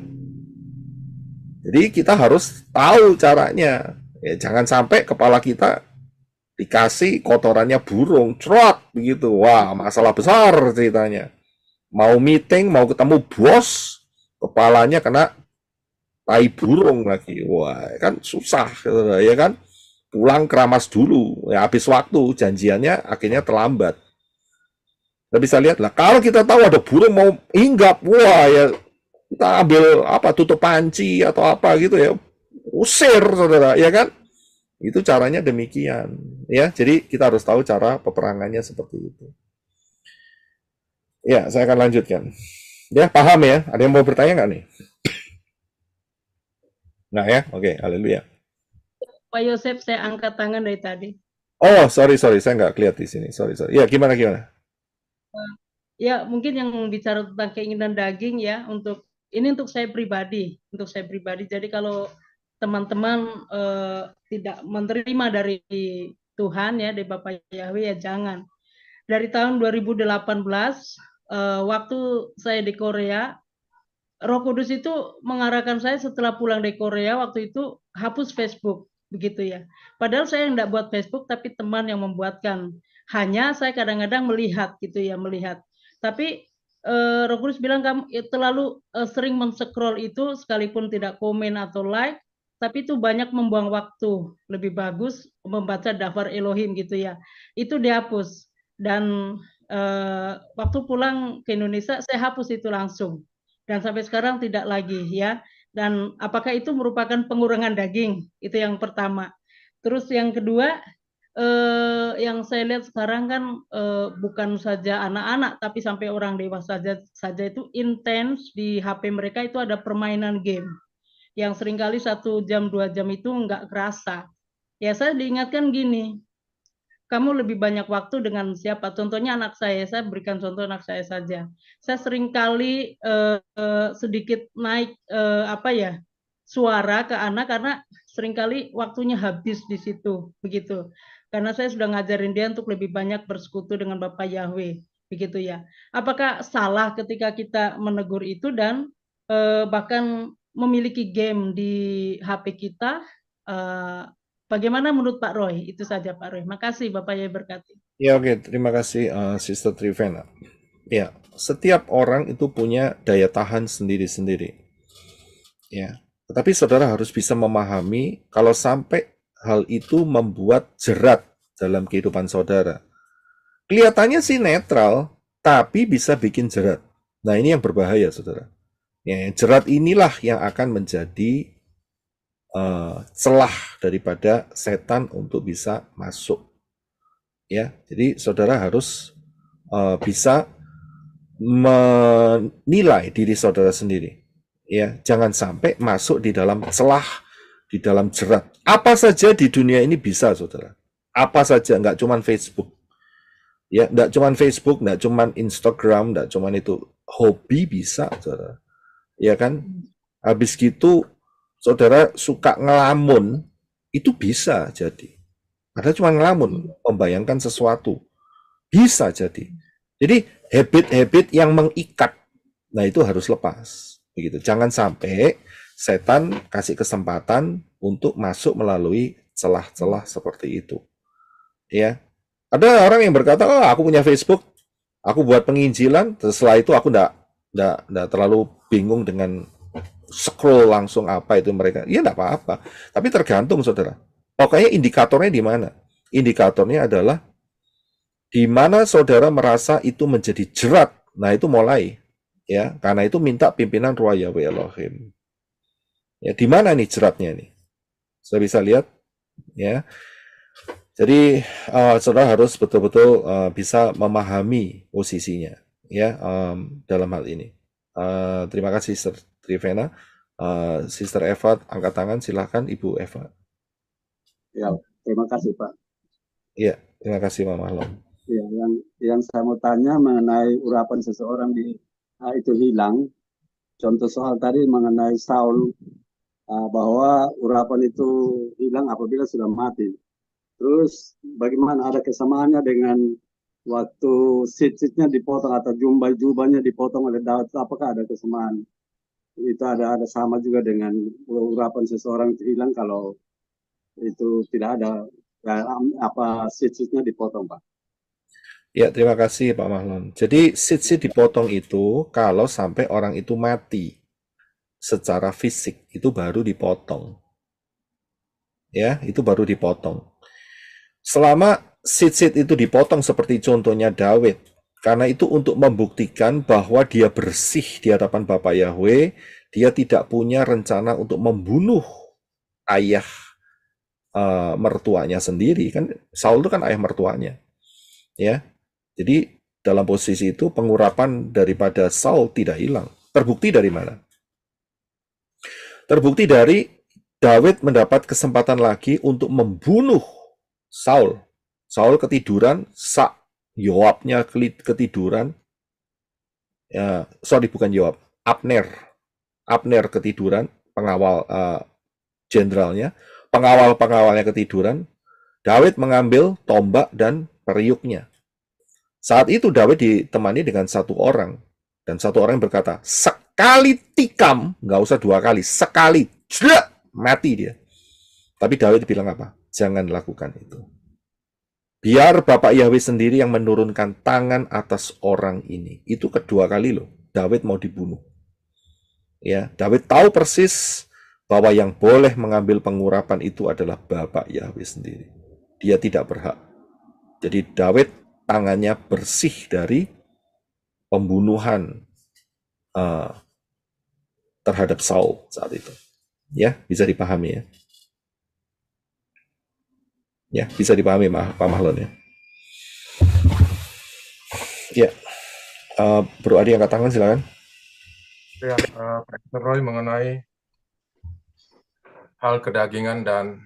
Jadi kita harus tahu caranya. Ya, jangan sampai kepala kita dikasih kotorannya burung, trot begitu. Wah, masalah besar ceritanya. Mau meeting, mau ketemu bos, kepalanya kena tai burung lagi. Wah, kan susah ya kan? Pulang keramas dulu. Ya habis waktu, janjiannya akhirnya terlambat. Kita bisa lihat lah, kalau kita tahu ada burung mau hinggap, wah ya kita ambil apa, tutup panci atau apa gitu ya, usir saudara, ya kan? Itu caranya demikian, ya. Jadi kita harus tahu cara peperangannya seperti itu. Ya, saya akan lanjutkan. Ya, paham ya? Ada yang mau bertanya nggak nih? Nggak ya? Oke, haleluya. Pak Yosef, saya angkat tangan dari tadi. Oh, sorry, saya nggak kelihatan di sini. Sorry. Ya, gimana? Ya, mungkin yang bicara tentang keinginan daging ya, untuk saya pribadi, Jadi kalau teman-teman tidak menerima dari Tuhan ya, dari Bapak Yahweh ya jangan. Dari tahun 2018 waktu saya di Korea, Roh Kudus itu mengarahkan saya setelah pulang dari Korea waktu itu hapus Facebook begitu ya. Padahal saya tidak buat Facebook, tapi teman yang membuatkan. Hanya saya kadang-kadang melihat gitu ya, Tapi Roh Kudus bilang kamu terlalu sering men-scroll itu, sekalipun tidak komen atau like, tapi itu banyak membuang waktu. Lebih bagus membaca daftar Elohim gitu ya. Itu dihapus. Dan waktu pulang ke Indonesia saya hapus itu langsung. Dan sampai sekarang tidak lagi ya. Dan apakah itu merupakan pengurangan daging? Itu yang pertama. Terus yang kedua, yang saya lihat sekarang kan bukan saja anak-anak tapi sampai orang dewasa saja itu intens di HP mereka itu ada permainan game. yang seringkali 1 jam 2 jam itu nggak kerasa. Ya saya diingatkan gini, kamu lebih banyak waktu dengan siapa? Contohnya anak saya berikan contoh anak saya saja. Saya seringkali sedikit naik suara ke anak karena seringkali waktunya habis di situ, begitu. Karena saya sudah ngajarin dia untuk lebih banyak bersekutu dengan Bapak Yahweh, begitu ya. Apakah salah ketika kita menegur itu dan bahkan memiliki game di HP kita? Bagaimana menurut Pak Roy? Itu saja Pak Roy. Makasih Bapak Yahweh berkati. Ya, oke, terima kasih Sister Trivena. Ya, setiap orang itu punya daya tahan sendiri-sendiri. Ya, tetapi saudara harus bisa memahami kalau sampai hal itu membuat jerat dalam kehidupan saudara. Kelihatannya sih netral, tapi bisa bikin jerat. Nah, ini yang berbahaya, saudara. Ya, jerat inilah yang akan menjadi celah daripada setan untuk bisa masuk. Ya, jadi saudara harus bisa menilai diri saudara sendiri. Ya, jangan sampai masuk di dalam celah, di dalam jerat. Apa saja di dunia ini bisa, saudara. Apa saja, nggak cuma Facebook. Ya, nggak cuma Facebook, nggak cuma Instagram, nggak cuma itu. Hobi bisa, saudara. Ya kan? Habis gitu, saudara suka ngelamun, itu bisa jadi. Ada cuma ngelamun, membayangkan sesuatu. Bisa jadi. Jadi habit-habit yang mengikat, nah itu harus lepas. Begitu. Jangan sampai setan kasih kesempatan untuk masuk melalui celah-celah seperti itu. Ya, ada orang yang berkata, oh aku punya Facebook, aku buat penginjilan, setelah itu aku nggak terlalu bingung dengan scroll langsung apa itu mereka. Ya nggak apa-apa. Tapi tergantung saudara. Pokoknya indikatornya di mana? Indikatornya adalah di mana saudara merasa itu menjadi jerat. Nah itu mulai. Ya, karena itu minta pimpinan Ruah Yahweh Elohim. Ya, di mana nih jeratnya nih? Saya bisa lihat. Ya. Jadi saudara harus betul-betul bisa memahami posisinya. Ya, dalam hal ini. Terima kasih Sister Trivena. Sister Eva angkat tangan, silakan Ibu Eva. Ya, terima kasih Pak. Iya, terima kasih Mama Lom. Ya, yang saya mau tanya mengenai urapan seseorang itu hilang. Contoh soal tadi mengenai Saul, bahwa urapan itu hilang apabila sudah mati. Terus bagaimana ada kesamaannya dengan waktu sit-sitnya dipotong atau jubahnya dipotong oleh Daud? Apakah ada kesamaan? Itu ada sama juga dengan urapan seseorang itu hilang kalau itu tidak ada sit-sitnya dipotong, Pak. Ya, terima kasih Pak Mahlon. Jadi sit-sit dipotong itu kalau sampai orang itu mati secara fisik, itu baru dipotong. Ya, itu baru dipotong. Selama sit-sit itu dipotong seperti contohnya Daud, karena itu untuk membuktikan bahwa dia bersih di hadapan Bapak Yahweh, dia tidak punya rencana untuk membunuh ayah mertuanya sendiri. Kan Saul itu kan ayah mertuanya. Ya. Jadi dalam posisi itu pengurapan daripada Saul tidak hilang. Terbukti dari mana? Terbukti dari Daud mendapat kesempatan lagi untuk membunuh Saul. Saul ketiduran, Yoabnya ketiduran. Ya, bukan Yoab, Abner ketiduran, pengawal jenderalnya, pengawal-pengawalnya ketiduran. Daud mengambil tombak dan periuknya. Saat itu Daud ditemani dengan satu orang. Dan satu orang berkata, sekali tikam, nggak usah 2 kali, sekali, mati dia. Tapi Daud bilang apa? Jangan lakukan itu. Biar Bapak Yahweh sendiri yang menurunkan tangan atas orang ini. Itu kedua kali loh, Daud mau dibunuh. Ya, Daud tahu persis bahwa yang boleh mengambil pengurapan itu adalah Bapak Yahweh sendiri. Dia tidak berhak. Jadi Daud tangannya bersih dari pembunuhan terhadap Saul saat itu. Ya, bisa dipahami ya. Ya, bisa dipahami Pak Mahlon ya. Ya, Bro Adi angkat tangan silakan. Ya, Pak Roy mengenai hal kedagingan dan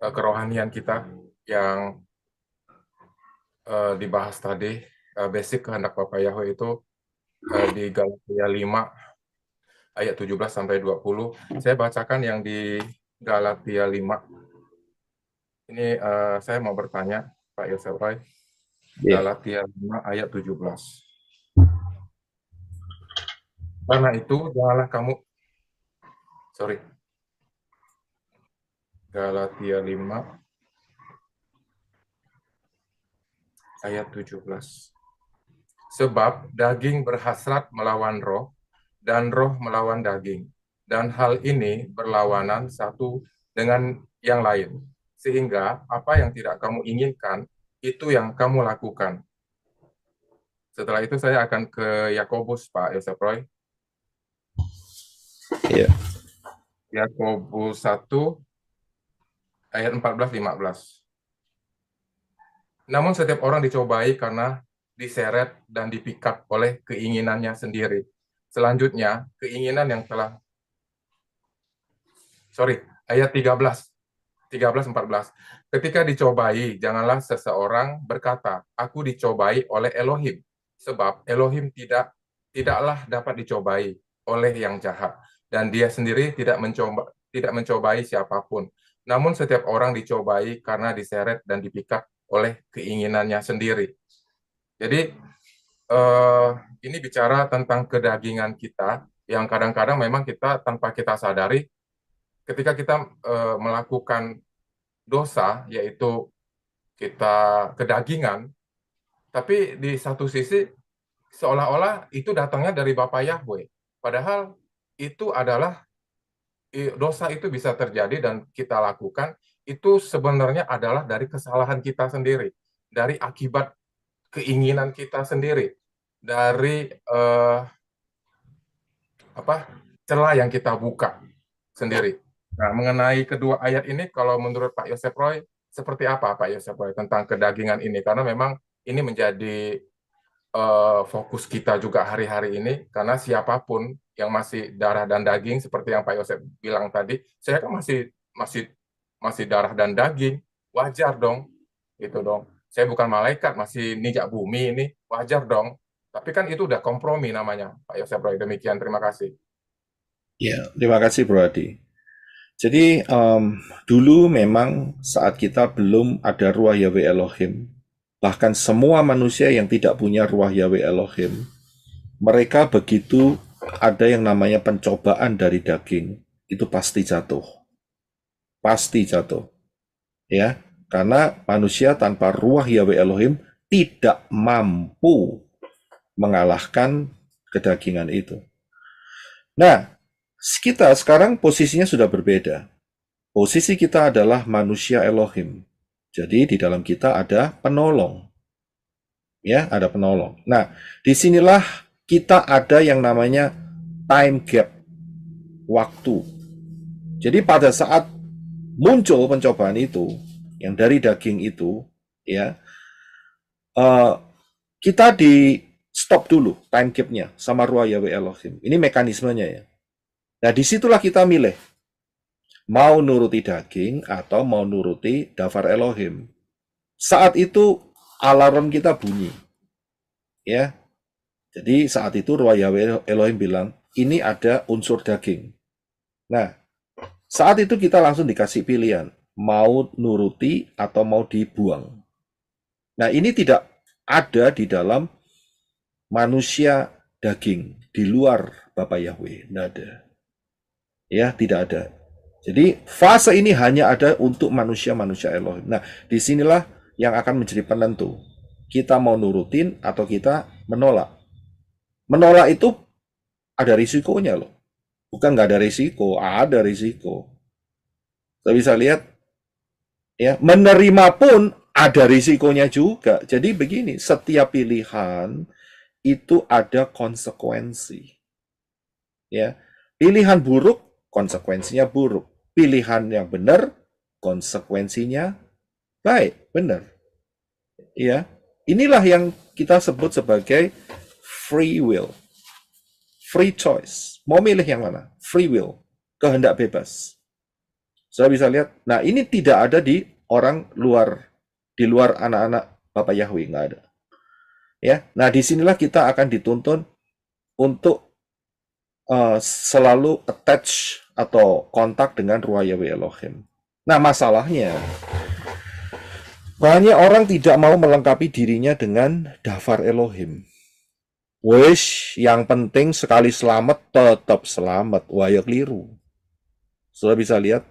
kerohanian kita yang dibahas tadi, basic kehendak Bapa Yahweh itu di Galatia 5 ayat 17 sampai 20. Saya bacakan yang di Galatia 5. Ini saya mau bertanya, Pak Yosef Roy. Galatia 5 ayat 17. Karena itu, janganlah kamu... Galatia 5 ayat 17. Sebab daging berhasrat melawan roh, dan roh melawan daging. Dan hal ini berlawanan satu dengan yang lain. Sehingga apa yang tidak kamu inginkan, itu yang kamu lakukan. Setelah itu saya akan ke Yakobus, Pak Yosef Roy. Iya. Yakobus 1 ayat 14-15. Namun setiap orang dicobai karena diseret dan dipikat oleh keinginannya sendiri. Selanjutnya, keinginan yang telah... ayat 13-14. Ketika dicobai, janganlah seseorang berkata, aku dicobai oleh Elohim. Sebab Elohim tidaklah dapat dicobai oleh yang jahat. Dan dia sendiri tidak mencobai siapapun. Namun setiap orang dicobai karena diseret dan dipikat oleh keinginannya sendiri. Jadi ini bicara tentang kedagingan kita yang kadang-kadang memang kita tanpa kita sadari ketika kita melakukan dosa, yaitu kita kedagingan, tapi di satu sisi seolah-olah itu datangnya dari Bapa Yahweh. Padahal itu adalah dosa itu bisa terjadi dan kita lakukan itu sebenarnya adalah dari kesalahan kita sendiri, dari akibat keinginan kita sendiri, dari celah yang kita buka sendiri. Nah, mengenai kedua ayat ini, kalau menurut Pak Yosef Roy, seperti apa Pak Yosef Roy tentang kedagingan ini? Karena memang ini menjadi fokus kita juga hari-hari ini, karena siapapun yang masih darah dan daging, seperti yang Pak Yosef bilang tadi, saya kan masih darah dan daging, wajar dong, gitu dong. Saya bukan malaikat, masih nijak bumi ini, wajar dong. Tapi kan itu udah kompromi namanya, Pak Yosef Roy. Demikian, terima kasih. Ya, terima kasih Bro Adi. Jadi dulu memang saat kita belum ada ruah Yahweh Elohim, bahkan semua manusia yang tidak punya ruah Yahweh Elohim, mereka begitu ada yang namanya pencobaan dari daging, itu pasti jatuh. Pasti jatuh. Ya, karena manusia tanpa ruah Yahweh Elohim tidak mampu mengalahkan kedagingan itu. Nah, kita sekarang posisinya sudah berbeda. Posisi kita adalah manusia Elohim. Jadi di dalam kita ada penolong. Ya, ada penolong. Nah, disinilah kita ada yang namanya time gap, waktu. Jadi pada saat muncul pencobaan itu, yang dari daging itu, ya, kita di stop dulu time gap-nya sama ruah Yahweh Elohim. Ini mekanismenya ya. Nah, disitulah kita milih. Mau nuruti daging atau mau nuruti dafar Elohim. Saat itu alarm kita bunyi. Ya. Jadi saat itu ruah Yahweh Elohim bilang, ini ada unsur daging. Nah, saat itu kita langsung dikasih pilihan, mau nuruti atau mau dibuang. Nah, ini tidak ada di dalam manusia daging, di luar Bapa Yahweh, tidak ada. Ya, tidak ada. Jadi fase ini hanya ada untuk manusia-manusia Elohim. Nah, disinilah yang akan menjadi penentu. Kita mau nurutin atau kita menolak. Menolak itu ada risikonya loh. Bukan nggak ada risiko, ada risiko. Kita bisa lihat, ya, menerima pun ada risikonya juga. Jadi begini, setiap pilihan itu ada konsekuensi. Ya, pilihan buruk, konsekuensinya buruk. Pilihan yang benar, konsekuensinya baik, benar. Ya, inilah yang kita sebut sebagai free will, free choice. Mau milih yang mana? Free will, kehendak bebas. Saya bisa lihat. Nah, ini tidak ada di orang luar, di luar anak-anak Bapak Yahweh, nggak ada. Ya, nah disinilah kita akan dituntun untuk selalu attach atau kontak dengan Ruah Yahweh Elohim. Nah, masalahnya banyak orang tidak mau melengkapi dirinya dengan daftar Elohim. Wish, yang penting sekali selamat tetap selamat. Wah, ya keliru. Sudah bisa lihat.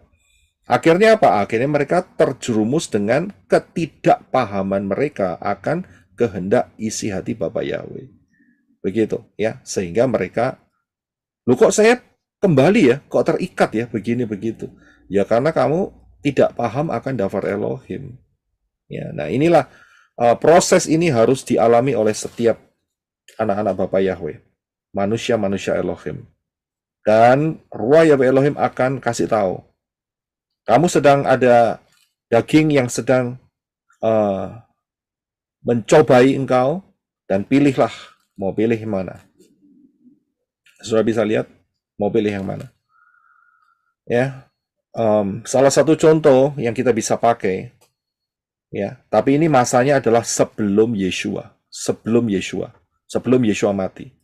Akhirnya apa? Akhirnya mereka terjerumus dengan ketidakpahaman mereka akan kehendak isi hati Bapak Yahweh. Begitu ya, sehingga mereka, loh kok saya kembali ya, kok terikat ya, begini begitu. Ya karena kamu tidak paham akan daftar Elohim. Ya, nah inilah proses ini harus dialami oleh setiap anak-anak Bapak Yahweh, manusia-manusia Elohim. Dan Ruah Yahweh Elohim akan kasih tahu, kamu sedang ada daging yang sedang mencobai engkau, dan pilihlah, mau pilih yang mana. Sudah bisa lihat, mau pilih yang mana. Ya, salah satu contoh yang kita bisa pakai, ya, tapi ini masanya adalah sebelum Yeshua mati,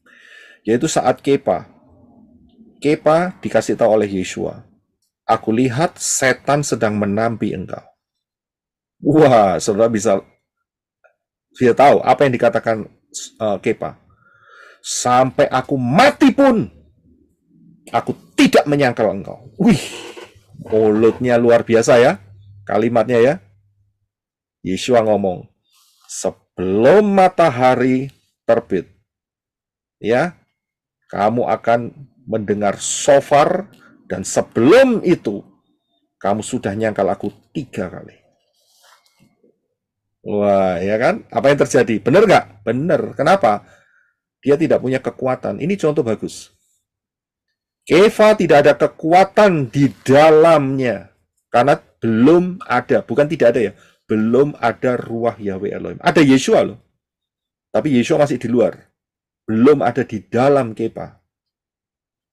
yaitu saat Kepa dikasih tahu oleh Yeshua, aku lihat setan sedang menampi engkau. Wah, saudara bisa tahu apa yang dikatakan Kepa. Sampai aku mati pun aku tidak menyangkal engkau. Wih, mulutnya luar biasa ya, kalimatnya ya. Yeshua ngomong, sebelum matahari terbit, ya, kamu akan mendengar shofar, dan sebelum itu kamu sudah nyangkal aku 3 kali. Wah, ya kan? Apa yang terjadi? Benar nggak? Benar. Kenapa? Dia tidak punya kekuatan. Ini contoh bagus. Kefa tidak ada kekuatan di dalamnya. Karena belum ada. Bukan tidak ada ya. Belum ada Ruah Yahweh Elohim. Ada Yeshua loh. Tapi Yeshua masih di luar. Belum ada di dalam Kefa.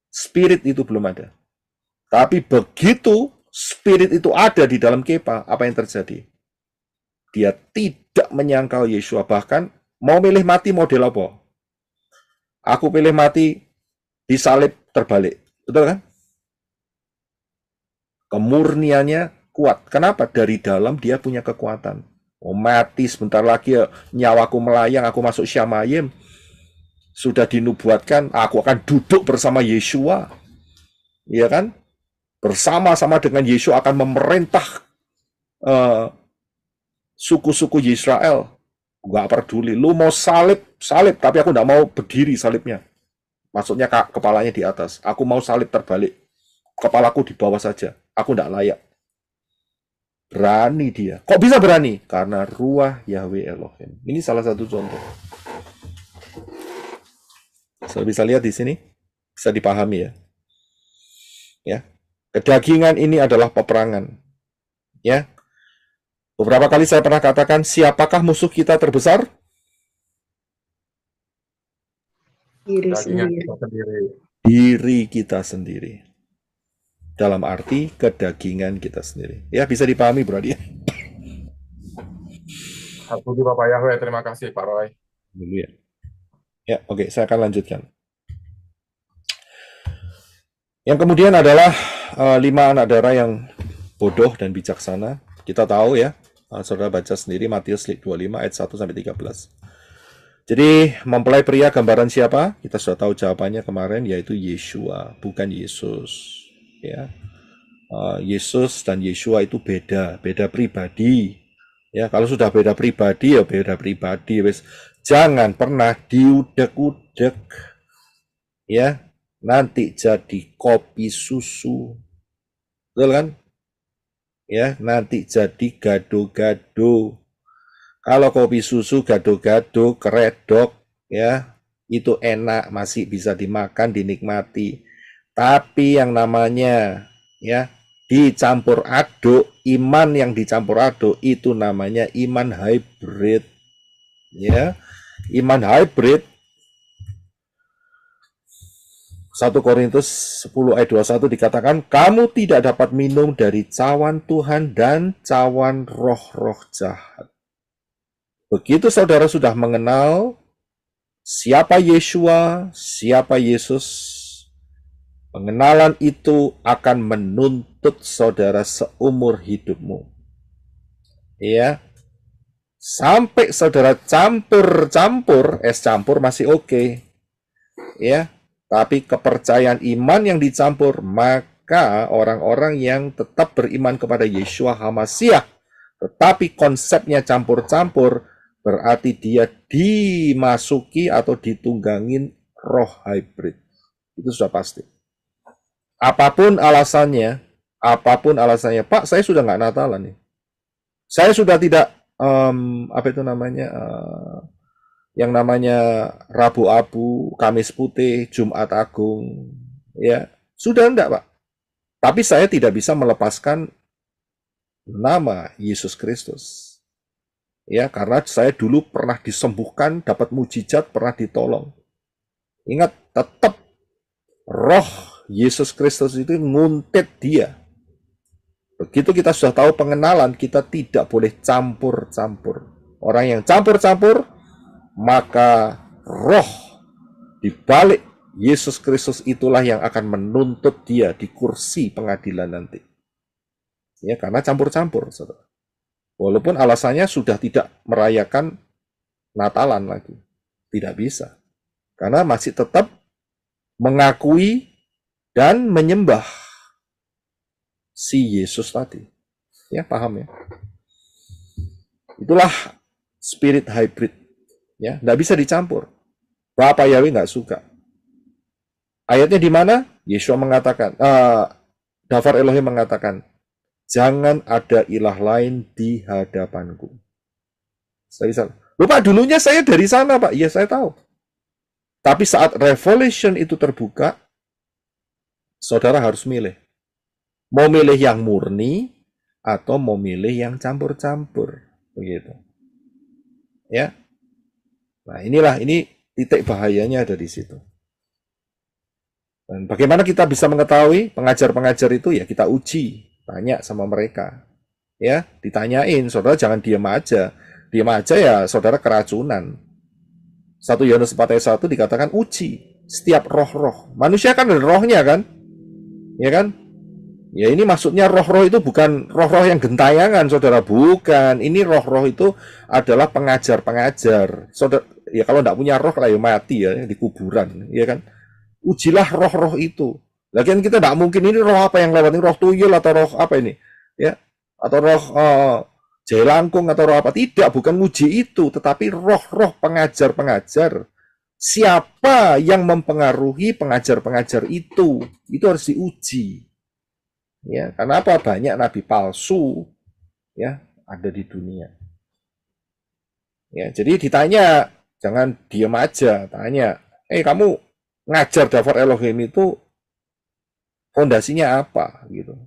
Spirit itu belum ada. Tapi begitu Spirit itu ada di dalam Kefa, apa yang terjadi? Dia tidak menyangkal Yeshua. Bahkan mau milih mati model apa? Aku pilih mati disalib terbalik. Betul kan? Kemurniannya kuat. Kenapa? Dari dalam dia punya kekuatan. Oh, mati sebentar lagi ya, nyawaku melayang, aku masuk Syamayim. Sudah dinubuatkan, aku akan duduk bersama Yeshua. Iya kan? Bersama-sama dengan Yeshua akan memerintah suku-suku Israel. Gak peduli, lu mau salib, tapi aku gak mau berdiri salibnya. Maksudnya kepalanya di atas. Aku mau salib terbalik. Kepalaku di bawah saja. Aku gak layak. Berani dia. Kok bisa berani? Karena Ruah Yahweh Elohim. Ini salah satu contoh. Saya bisa lihat di sini. Bisa dipahami ya. Ya. Kedagingan ini adalah peperangan. Ya. Beberapa kali saya pernah katakan, siapakah musuh kita terbesar? Diri Dagingan sendiri. kita sendiri. Diri kita sendiri. Dalam arti kedagingan kita sendiri. Ya, bisa dipahami, Bro Adi. Satu di Bapak Yahweh, terima kasih Pak Roy. Dulu ya. Ya, oke, saya akan lanjutkan. Yang kemudian adalah 5 anak darah yang bodoh dan bijaksana. Kita tahu ya, saudara baca sendiri Matius 25 ayat 1 sampai 13. Jadi mempelai pria gambaran siapa? Kita sudah tahu jawabannya kemarin, yaitu Yeshua, bukan Yesus. Ya, Yesus dan Yeshua itu beda pribadi. Ya, kalau sudah beda pribadi ya beda pribadi. Wes, jangan pernah diudek-udek. Ya, nanti jadi kopi susu, betul kan? Ya, nanti jadi gado-gado. Kalau kopi susu gado-gado, keredok, ya, itu enak, masih bisa dimakan, dinikmati. Tapi yang namanya, ya, dicampur aduk, iman yang dicampur aduk, itu namanya iman hybrid. Ya, iman hybrid 1 Korintus 10 ayat 21 dikatakan, kamu tidak dapat minum dari cawan Tuhan dan cawan roh-roh jahat. Begitu saudara sudah mengenal siapa Yeshua, siapa Yesus, pengenalan itu akan menuntut saudara seumur hidupmu. Ya, sampai saudara campur-campur, es campur masih oke. Ya, tapi kepercayaan iman yang dicampur, maka orang-orang yang tetap beriman kepada Yeshua HaMasyiah, tetapi konsepnya campur-campur, berarti dia dimasuki atau ditunggangin roh hybrid. Itu sudah pasti. Apapun alasannya, Pak, saya sudah nggak Natalan nih. Saya sudah tidak, yang namanya Rabu Abu, Kamis Putih, Jumat Agung, ya sudah enggak, Pak. Tapi saya tidak bisa melepaskan nama Yesus Kristus. Ya, karena saya dulu pernah disembuhkan, dapat mujizat, pernah ditolong. Ingat, tetap roh Yesus Kristus itu nguntit dia. Begitu kita sudah tahu pengenalan, kita tidak boleh campur-campur. Orang yang campur-campur, maka roh di balik Yesus Kristus itulah yang akan menuntut dia di kursi pengadilan nanti. Ya, karena campur-campur, saudara. Walaupun alasannya sudah tidak merayakan Natalan lagi. Tidak bisa. Karena masih tetap mengakui dan menyembah si Yesus tadi. Ya, paham ya? Itulah spirit hybrid. Ya, nggak bisa dicampur. Bapak Yahweh nggak suka. Ayatnya di mana? Yeshua mengatakan, Dafar Elohim mengatakan, jangan ada ilah lain di hadapanku. Lupa dulunya saya dari sana, Pak. Iya, saya tahu. Tapi saat revelation itu terbuka, saudara harus milih. Mau milih yang murni atau mau milih yang campur-campur. Begitu. Ya. Nah, ini titik bahayanya ada di situ. Dan bagaimana kita bisa mengetahui pengajar-pengajar itu? Ya kita uji. Tanya sama mereka, ya ditanyain, saudara jangan diam aja ya saudara keracunan. 1 Yohanes 4 ayat 1 dikatakan uji setiap roh-roh. Manusia kan ada rohnya kan, ya kan? Ya ini maksudnya roh-roh itu bukan roh-roh yang gentayangan, saudara, bukan. Ini roh-roh itu adalah pengajar-pengajar. Saudara, ya kalau tidak punya roh lah ya mati ya di kuburan, ya kan? Ujilah roh-roh itu. Lagian kita tidak mungkin ini roh apa yang lewat ini, roh tuyul atau roh apa ini, ya, atau roh jelangkung atau roh apa, tidak, bukan uji itu, tetapi roh-roh pengajar-pengajar. Siapa yang mempengaruhi pengajar-pengajar itu harus diuji. Ya, karena apa? Banyak nabi palsu, ya, ada di dunia. Ya, jadi ditanya, jangan diam aja, tanya, kamu ngajar Dafar Elohim itu fondasinya apa gitu.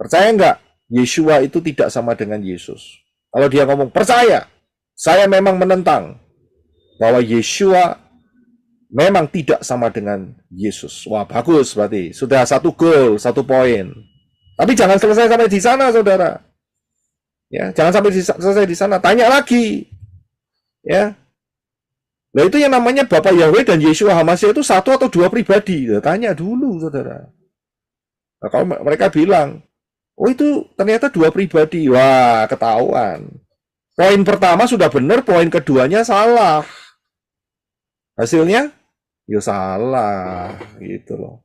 Percaya enggak Yeshua itu tidak sama dengan Yesus? Kalau dia ngomong percaya, saya memang menentang bahwa Yeshua memang tidak sama dengan Yesus. Wah, bagus berarti. Sudah 1 goal, 1 poin. Tapi jangan selesai sampai di sana, saudara. Ya, jangan sampai selesai di sana. Tanya lagi. Ya. Nah, itu yang namanya Bapak Yahweh dan Yeshua HaMasyiah itu 1 atau 2 pribadi. Ya, tanya dulu, saudara. Nah, kalau mereka bilang, oh itu ternyata 2 pribadi, wah ketahuan. Poin pertama sudah benar, poin keduanya salah. Hasilnya, ya salah, gitu loh.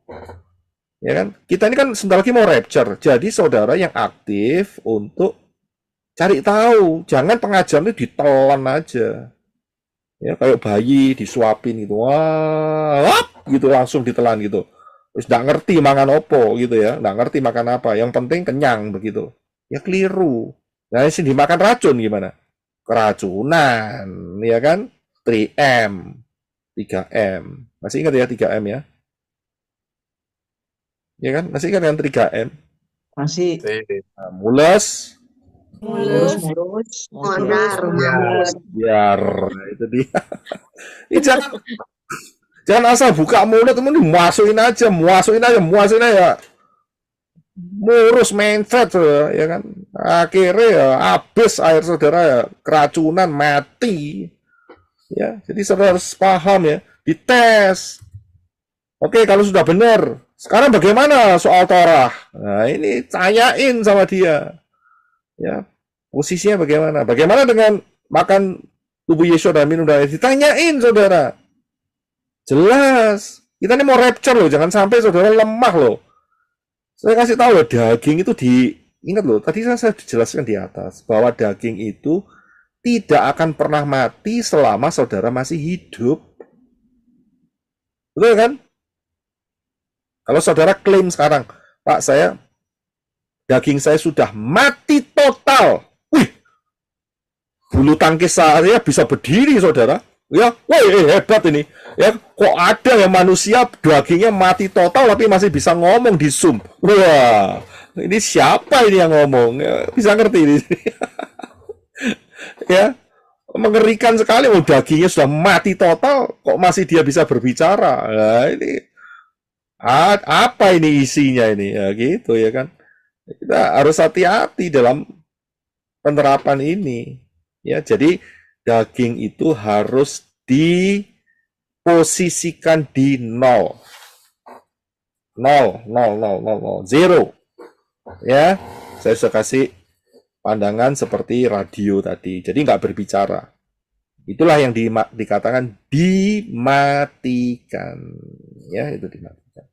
Ya kan? Kita ini kan sebentar lagi mau rapture, jadi saudara yang aktif untuk cari tahu, jangan pengajaran itu ditelan aja. Ya kayak bayi disuapin gitu, wah, gitu langsung ditelan gitu. Terus nggak ngerti makan opo gitu ya, nggak ngerti makan apa, yang penting kenyang begitu. Ya keliru. Nah, sini dimakan racun gimana? Keracunan, ya kan? 3M, 3M. Masih ingat ya 3M ya? Ya kan? Masih ingat kan 3M? Masih. Nah, mules, Mondar, biar. Nah, itu dia. Jangan asal buka mulut, kemudian masukin aja. Murus mainfet, ya kan. Akhirnya ya habis air saudara ya, keracunan, mati. Ya, jadi saudara harus paham ya, dites. Oke, kalau sudah benar, sekarang bagaimana soal Torah? Nah, ini tanyain sama dia. Ya, posisinya bagaimana? Bagaimana dengan makan tubuh Yesus dan minum darah? Ditanyain saudara. Jelas. Kita ini mau rapture loh, jangan sampai saudara lemah loh. Saya kasih tahu loh, daging itu ingat loh, tadi saya jelaskan di atas, bahwa daging itu tidak akan pernah mati selama saudara masih hidup. Betul kan? Kalau saudara klaim sekarang, Pak, daging saya sudah mati total. Wih, bulu tangkis saya bisa berdiri, saudara. Ya, wah, hebat ini. Ya, kok ada yang manusia dagingnya mati total tapi masih bisa ngomong di Zoom. Wah, ini siapa ini yang ngomong? Ya, bisa ngerti ini. Ya, mengerikan sekali. Oh, dagingnya sudah mati total, kok masih dia bisa berbicara? Nah, ini apa ini isinya ini? Ya, gitu ya kan. Kita harus hati-hati dalam penerapan ini. Ya, jadi daging itu harus diposisikan di 0. 0, 0. Ya, saya sudah kasih pandangan seperti radio tadi. Jadi nggak berbicara. Itulah yang dikatakan dimatikan. Ya, itu dimatikan.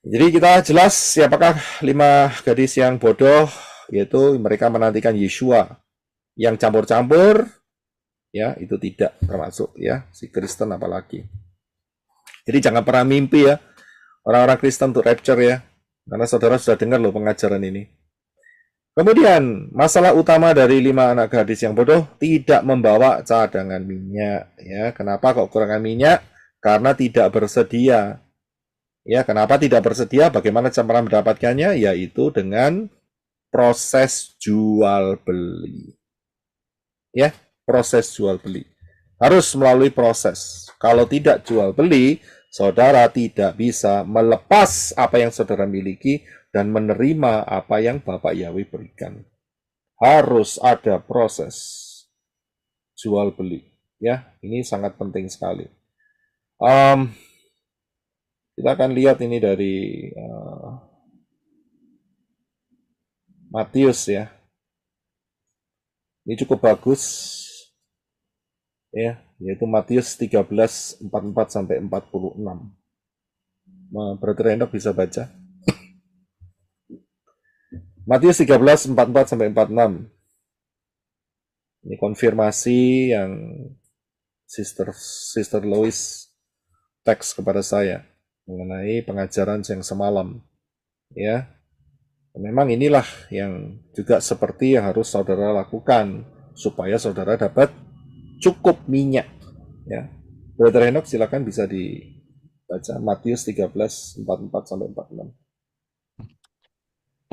Jadi kita jelas siapakah 5 gadis yang bodoh, yaitu mereka menantikan Yeshua. Yang campur-campur, ya itu tidak termasuk ya, si Kristen apalagi. Jadi jangan pernah mimpi ya, orang-orang Kristen untuk rapture ya, karena saudara sudah dengar loh pengajaran ini. Kemudian, masalah utama dari 5 anak gadis yang bodoh, tidak membawa cadangan minyak. Ya, kenapa kok kekurangan minyak? Karena tidak bersedia. Ya, kenapa tidak bersedia? Bagaimana cara mendapatkannya? Yaitu dengan proses jual beli. Ya, proses jual beli. Harus melalui proses. Kalau tidak jual beli, saudara tidak bisa melepas apa yang saudara miliki dan menerima apa yang Bapak Yahweh berikan. Harus ada proses jual beli. Ya, ini sangat penting sekali. Kita akan lihat ini dari Matius ya. Ini cukup bagus, ya, yaitu Matius 13:44 sampai 46. Brother Enoch bisa baca. Matius 13:44 sampai 46. Ini konfirmasi yang Sister Lois teks kepada saya mengenai pengajaran yang semalam, ya. Memang inilah yang juga seperti yang harus saudara lakukan supaya saudara dapat cukup minyak. Ya, Brother Enoch silakan bisa dibaca Matius 13:44 sampai 46.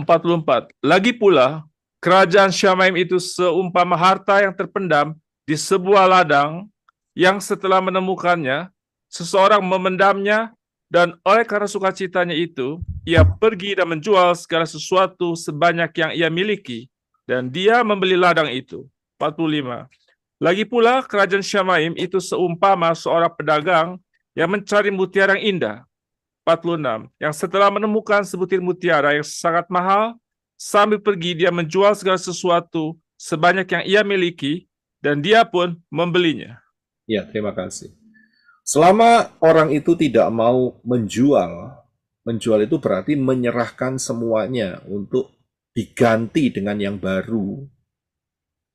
44. Lagi pula, kerajaan Syamaim itu seumpama harta yang terpendam di sebuah ladang yang setelah menemukannya, seseorang memendamnya dan oleh karena sukacitanya itu, ia pergi dan menjual segala sesuatu sebanyak yang ia miliki, dan dia membeli ladang itu. 45. Lagi pula, kerajaan Syamaim itu seumpama seorang pedagang yang mencari mutiara yang indah. 46. Yang setelah menemukan sebutir mutiara yang sangat mahal, sambil pergi dia menjual segala sesuatu sebanyak yang ia miliki, dan dia pun membelinya. Ya, terima kasih. Selama orang itu tidak mau menjual itu berarti menyerahkan semuanya untuk diganti dengan yang baru,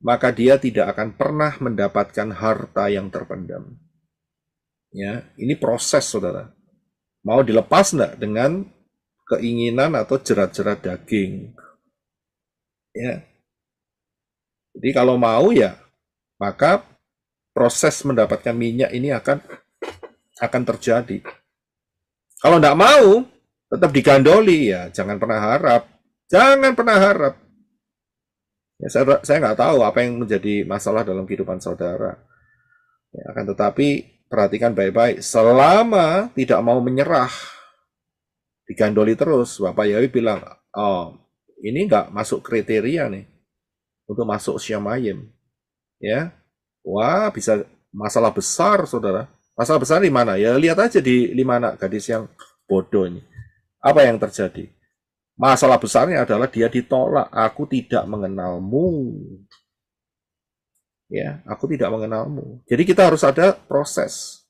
maka dia tidak akan pernah mendapatkan harta yang terpendam. Ya, ini proses, saudara. Mau dilepas enggak dengan keinginan atau jerat-jerat daging? Ya. Jadi kalau mau ya, maka proses mendapatkan minyak ini akan terjadi. Kalau enggak mau, tetap digandoli ya, jangan pernah harap. Jangan pernah harap. Ya, saya nggak tahu apa yang menjadi masalah dalam kehidupan saudara. Ya, akan tetapi perhatikan baik-baik. Selama tidak mau menyerah, digandoli terus, Bapak Yahweh bilang, oh, ini nggak masuk kriteria nih untuk masuk Syamayim. Ya, wah, bisa masalah besar, saudara. Masalah besar di mana? Ya, lihat aja di 5 anak gadis yang bodoh ini. Apa yang terjadi? Masalah besarnya adalah dia ditolak. Aku tidak mengenalmu. Ya, aku tidak mengenalmu. Jadi kita harus ada proses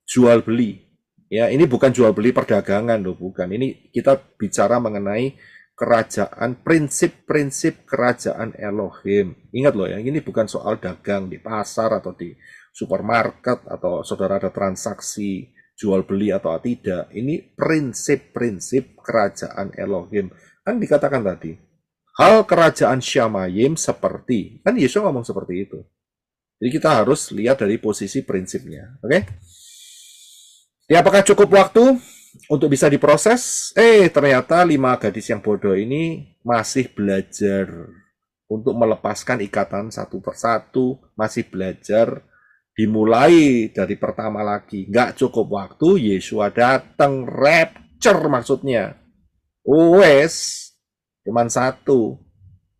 jual beli. Ya, ini bukan jual beli perdagangan loh, bukan. Ini kita bicara mengenai kerajaan, prinsip-prinsip kerajaan Elohim. Ingat loh ya, ini bukan soal dagang di pasar atau di supermarket atau saudara ada transaksi jual beli atau tidak. Ini prinsip-prinsip kerajaan Elohim. Kan dikatakan tadi, hal kerajaan Syamayim seperti, kan Yesus ngomong seperti itu. Jadi kita harus lihat dari posisi prinsipnya. Oke? Ya, apakah cukup waktu untuk bisa diproses? Ternyata 5 gadis yang bodoh ini masih belajar untuk melepaskan ikatan satu persatu, masih belajar dimulai dari pertama lagi. Nggak cukup waktu, Yesua datang, rapture maksudnya. Wes, cuman satu,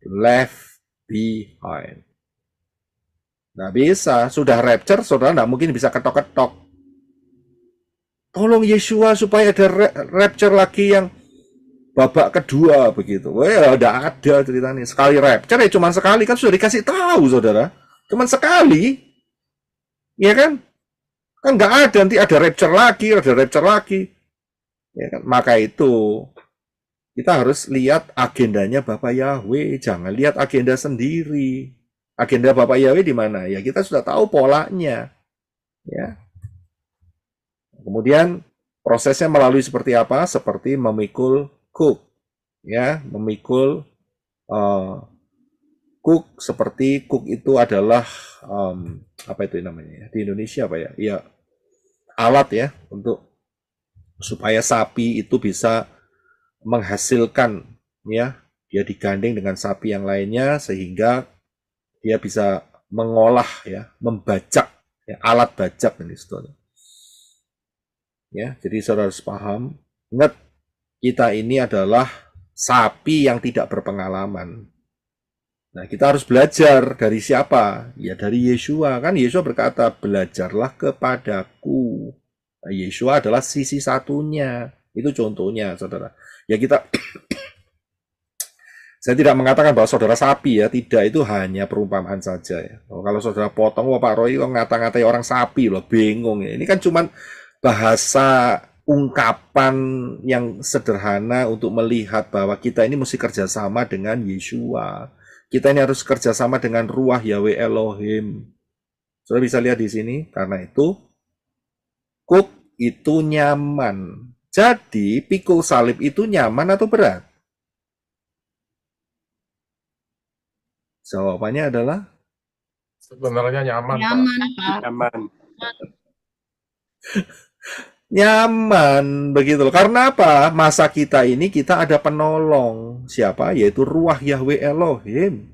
left behind. Nggak bisa, sudah rapture, saudara nggak mungkin bisa ketok-ketok. Tolong Yesua supaya ada rapture lagi yang babak kedua begitu. Wah, udah ada ceritanya. Sekali rapture ya cuma sekali, kan sudah dikasih tahu saudara. Cuma sekali. Ya kan? Kan nggak ada, nanti ada rapture lagi. Ya kan? Maka itu kita harus lihat agendanya Bapak Yahweh, jangan lihat agenda sendiri. Agenda Bapak Yahweh di mana? Ya kita sudah tahu polanya. Ya. Kemudian prosesnya melalui seperti apa? Seperti memikul kuk, ya, memikul kuk. Seperti kuk itu adalah apa itu namanya? Di Indonesia apa ya? Ya, alat ya untuk supaya sapi itu bisa menghasilkan, ya, dia digandeng dengan sapi yang lainnya sehingga dia bisa mengolah, ya, membajak, ya, alat bajak ini sebetulnya. Ya, jadi saudara harus paham, ingat kita ini adalah sapi yang tidak berpengalaman. Nah, kita harus belajar dari siapa? Ya dari Yesua. Kan Yesua berkata, belajarlah kepadaku. Nah, Yesua adalah sisi satunya. Itu contohnya, saudara. Ya kita, saya tidak mengatakan bahwa saudara sapi ya, tidak, itu hanya perumpamaan saja ya. Kalau saudara potong, wah Pak Roy kok ngata-ngatai orang sapi loh, bingung ya. Ini kan cuman bahasa ungkapan yang sederhana untuk melihat bahwa kita ini mesti kerjasama dengan Yesua. Kita ini harus kerjasama dengan Ruach Yahweh Elohim. Saudara bisa lihat di sini, karena itu kuk itu nyaman. Jadi pikul salib itu nyaman atau berat? Jawabannya adalah Sebenarnya nyaman, Pak. Nyaman, Pak. Nyaman. nyaman begitu loh. Karena apa? Masa kita ini kita ada penolong. Siapa? Yaitu Ruach Yahweh Elohim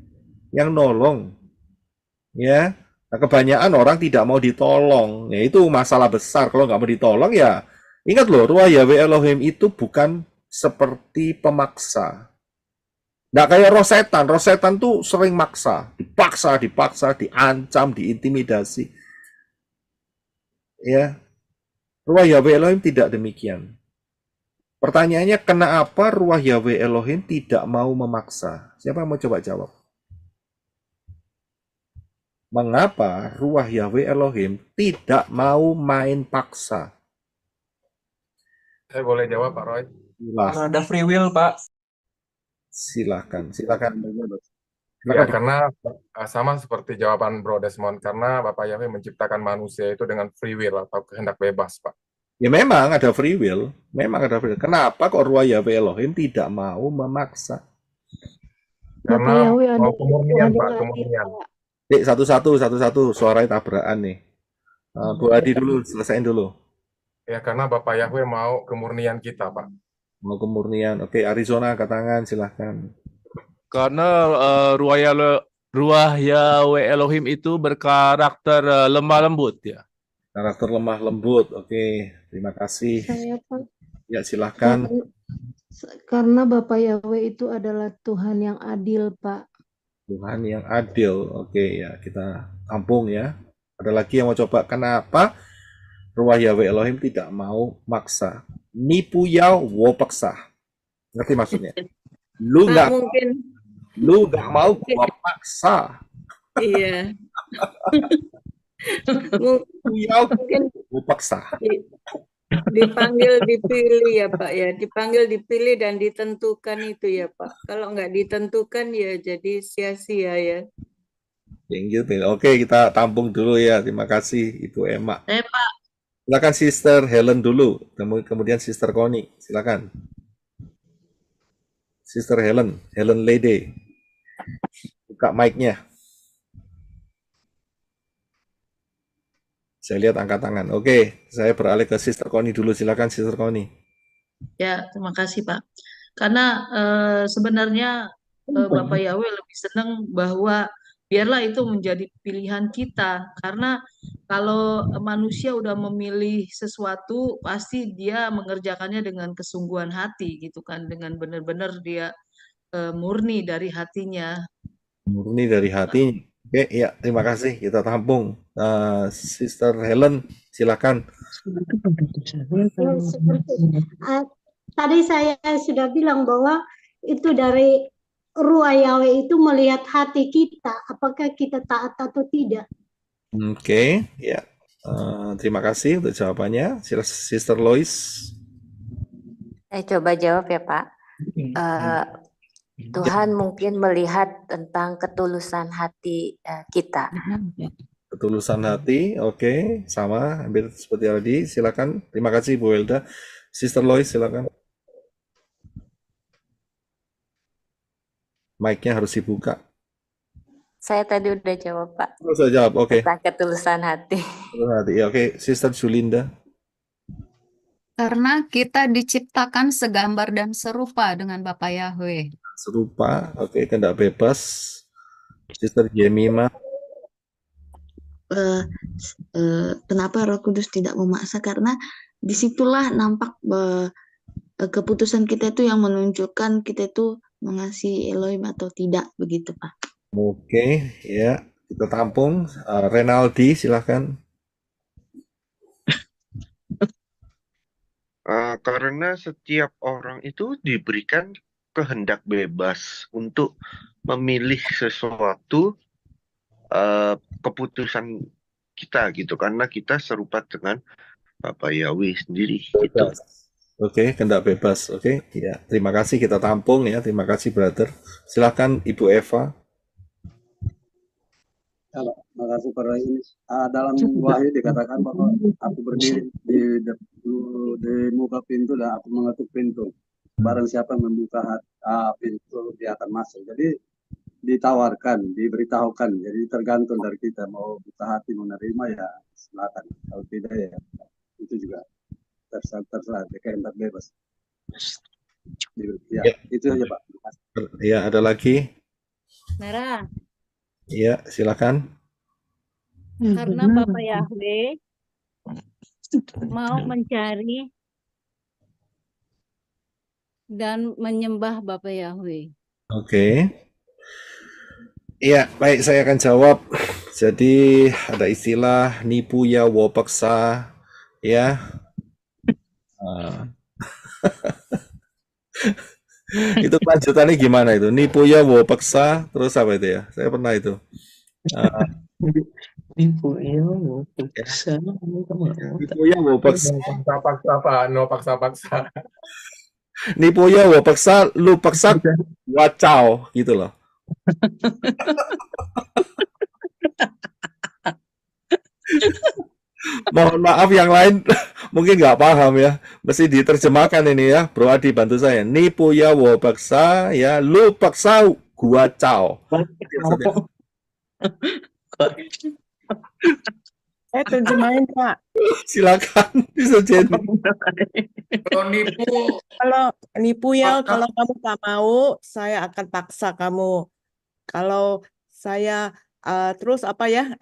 yang nolong. Ya. Nah, kebanyakan orang tidak mau ditolong. Ya, itu masalah besar. Kalau nggak mau ditolong ya, ingat loh, Ruach Yahweh Elohim itu bukan seperti pemaksa. Nggak kayak roh setan. Roh setan tuh sering maksa. Dipaksa, diancam, diintimidasi. Ya. Ruach Yahweh Elohim tidak demikian. Pertanyaannya, kenapa Ruach Yahweh Elohim tidak mau memaksa? Siapa yang mau coba jawab? Mengapa Ruach Yahweh Elohim tidak mau main paksa? Saya boleh jawab, Pak Roy? Karena ada free will, Pak. Silakan. Ya, karena sama seperti jawaban Bro Desmond, karena Bapak Yahweh menciptakan manusia itu dengan free will atau kehendak bebas, Pak. Ya memang ada free will. Kenapa kok Ruach Yahweh Elohim tidak mau memaksa? Karena mau kemurnian, Pak, kemurnian. Satu-satu, suaranya tabrakan nih. Bu Adi dulu, selesaiin dulu. Ya, karena Bapak Yahweh mau kemurnian kita, Pak. Mau kemurnian. Oke, Arizona angkat tangan, silahkan. Karena Ruach Yahweh Elohim itu berkarakter lemah lembut ya. Karakter lemah lembut. Oke, terima kasih. Saya Pak, Ya, silahkan. karena Bapak Yahweh itu adalah Tuhan yang adil, Pak. Tuhan yang adil. Oke, ya, kita tampung ya. Ada lagi yang mau coba? Kenapa Ruah Yahweh Elohim tidak mau maksa? Nipu ya wo paksa. Ngerti maksudnya? Lu Pak, nggak mungkin mau gua paksa. iya. Mungkin Ya gua paksa. dipanggil dipilih ya Pak ya, dipanggil dipilih dan ditentukan itu ya Pak. Kalau nggak ditentukan ya jadi sia-sia ya. Thank you. Oke, kita tampung dulu ya. Terima kasih Ibu Emma. Pak, Silakan Sister Helen dulu, kemudian Sister Connie. Silakan. Sister Helen Lede. Buka mic-nya. Saya lihat angkat tangan. Oke, saya beralih ke Sister Connie dulu. Silakan Sister Connie. Ya, terima kasih Pak. Karena sebenarnya Bapak Yahweh lebih senang bahwa biarlah itu menjadi pilihan kita. Karena kalau manusia udah memilih sesuatu, pasti dia mengerjakannya dengan kesungguhan hati gitu kan, dengan benar-benar dia murni dari hatinya. Murni dari hati. Oke, ya, terima kasih. Kita tampung. Sister Helen, silakan. Tadi saya sudah bilang bahwa itu dari Ruah Yahweh itu melihat hati kita, apakah kita taat atau tidak. Oke, ya. Terima kasih untuk jawabannya. Sister Lois. Saya coba jawab ya Pak. Tuhan mungkin melihat tentang ketulusan hati kita. Ketulusan hati, oke, sama, hampir seperti tadi. Silakan. Terima kasih Bu Welda. Sister Lois, silakan. Mic-nya harus dibuka. Saya tadi udah jawab Pak. Terus saya jawab, oke. Tentang ketulusan hati. Ketulusan hati, ya, oke. Sister Julinda. Karena kita diciptakan segambar dan serupa dengan Bapa Yahweh. Serupa, oke, kehendak bebas. Sister Jemima. Kenapa Roh Kudus tidak memaksa? Karena disitulah nampak keputusan kita itu yang menunjukkan kita itu mengasihi Elohim atau tidak, begitu Pak. Oke, ya, kita tampung. Renaldi, silahkan. Karena setiap orang itu diberikan kehendak bebas untuk memilih sesuatu keputusan kita gitu, karena kita serupa dengan Bapak Yahweh sendiri gitu. Oke, kehendak bebas. Oke, ya, terima kasih, kita tampung ya. Terima kasih, brother. Silakan Ibu Eva. Terima kasih pada ini. Dalam Wahyu dikatakan bahwa aku berdiri di muka pintu dan aku mengetuk pintu. Barang siapa membuka pintu, dia akan masuk. Jadi ditawarkan, diberitahukan. Jadi tergantung dari kita mau buka hati menerima ya silakan. Kalau tidak ya itu juga terserah, kehendak bebas. Ya, itu aja Pak. Ya, ada lagi? Merah. Ya, silakan. Karena Bapak Yahweh mau mencari dan menyembah Bapak Yahweh. Oke. Iya, baik, saya akan jawab. Jadi ada istilah nipu ya wo paksa ya. Itu kelanjutannya gimana itu? Nipu ya wo paksa, terus apa itu ya? Saya pernah itu. Nipu ya wo paksa. Nipu ya wo paksa. Paksa Pak, no paksa-paksa. Nipu ya wo paksa, lu paksa wacau gitu loh. Mohon maaf yang lain mungkin nggak paham ya. Mesti diterjemahkan ini ya. Bro Adi bantu saya. Nipu ya wo paksa ya, lu paksa gua cao. Saya terjemahin Pak. Silakan bisa jadi. Kalau nipu ya, kalau kamu tak mau, saya akan paksa kamu. Kalau saya Terus apa ya?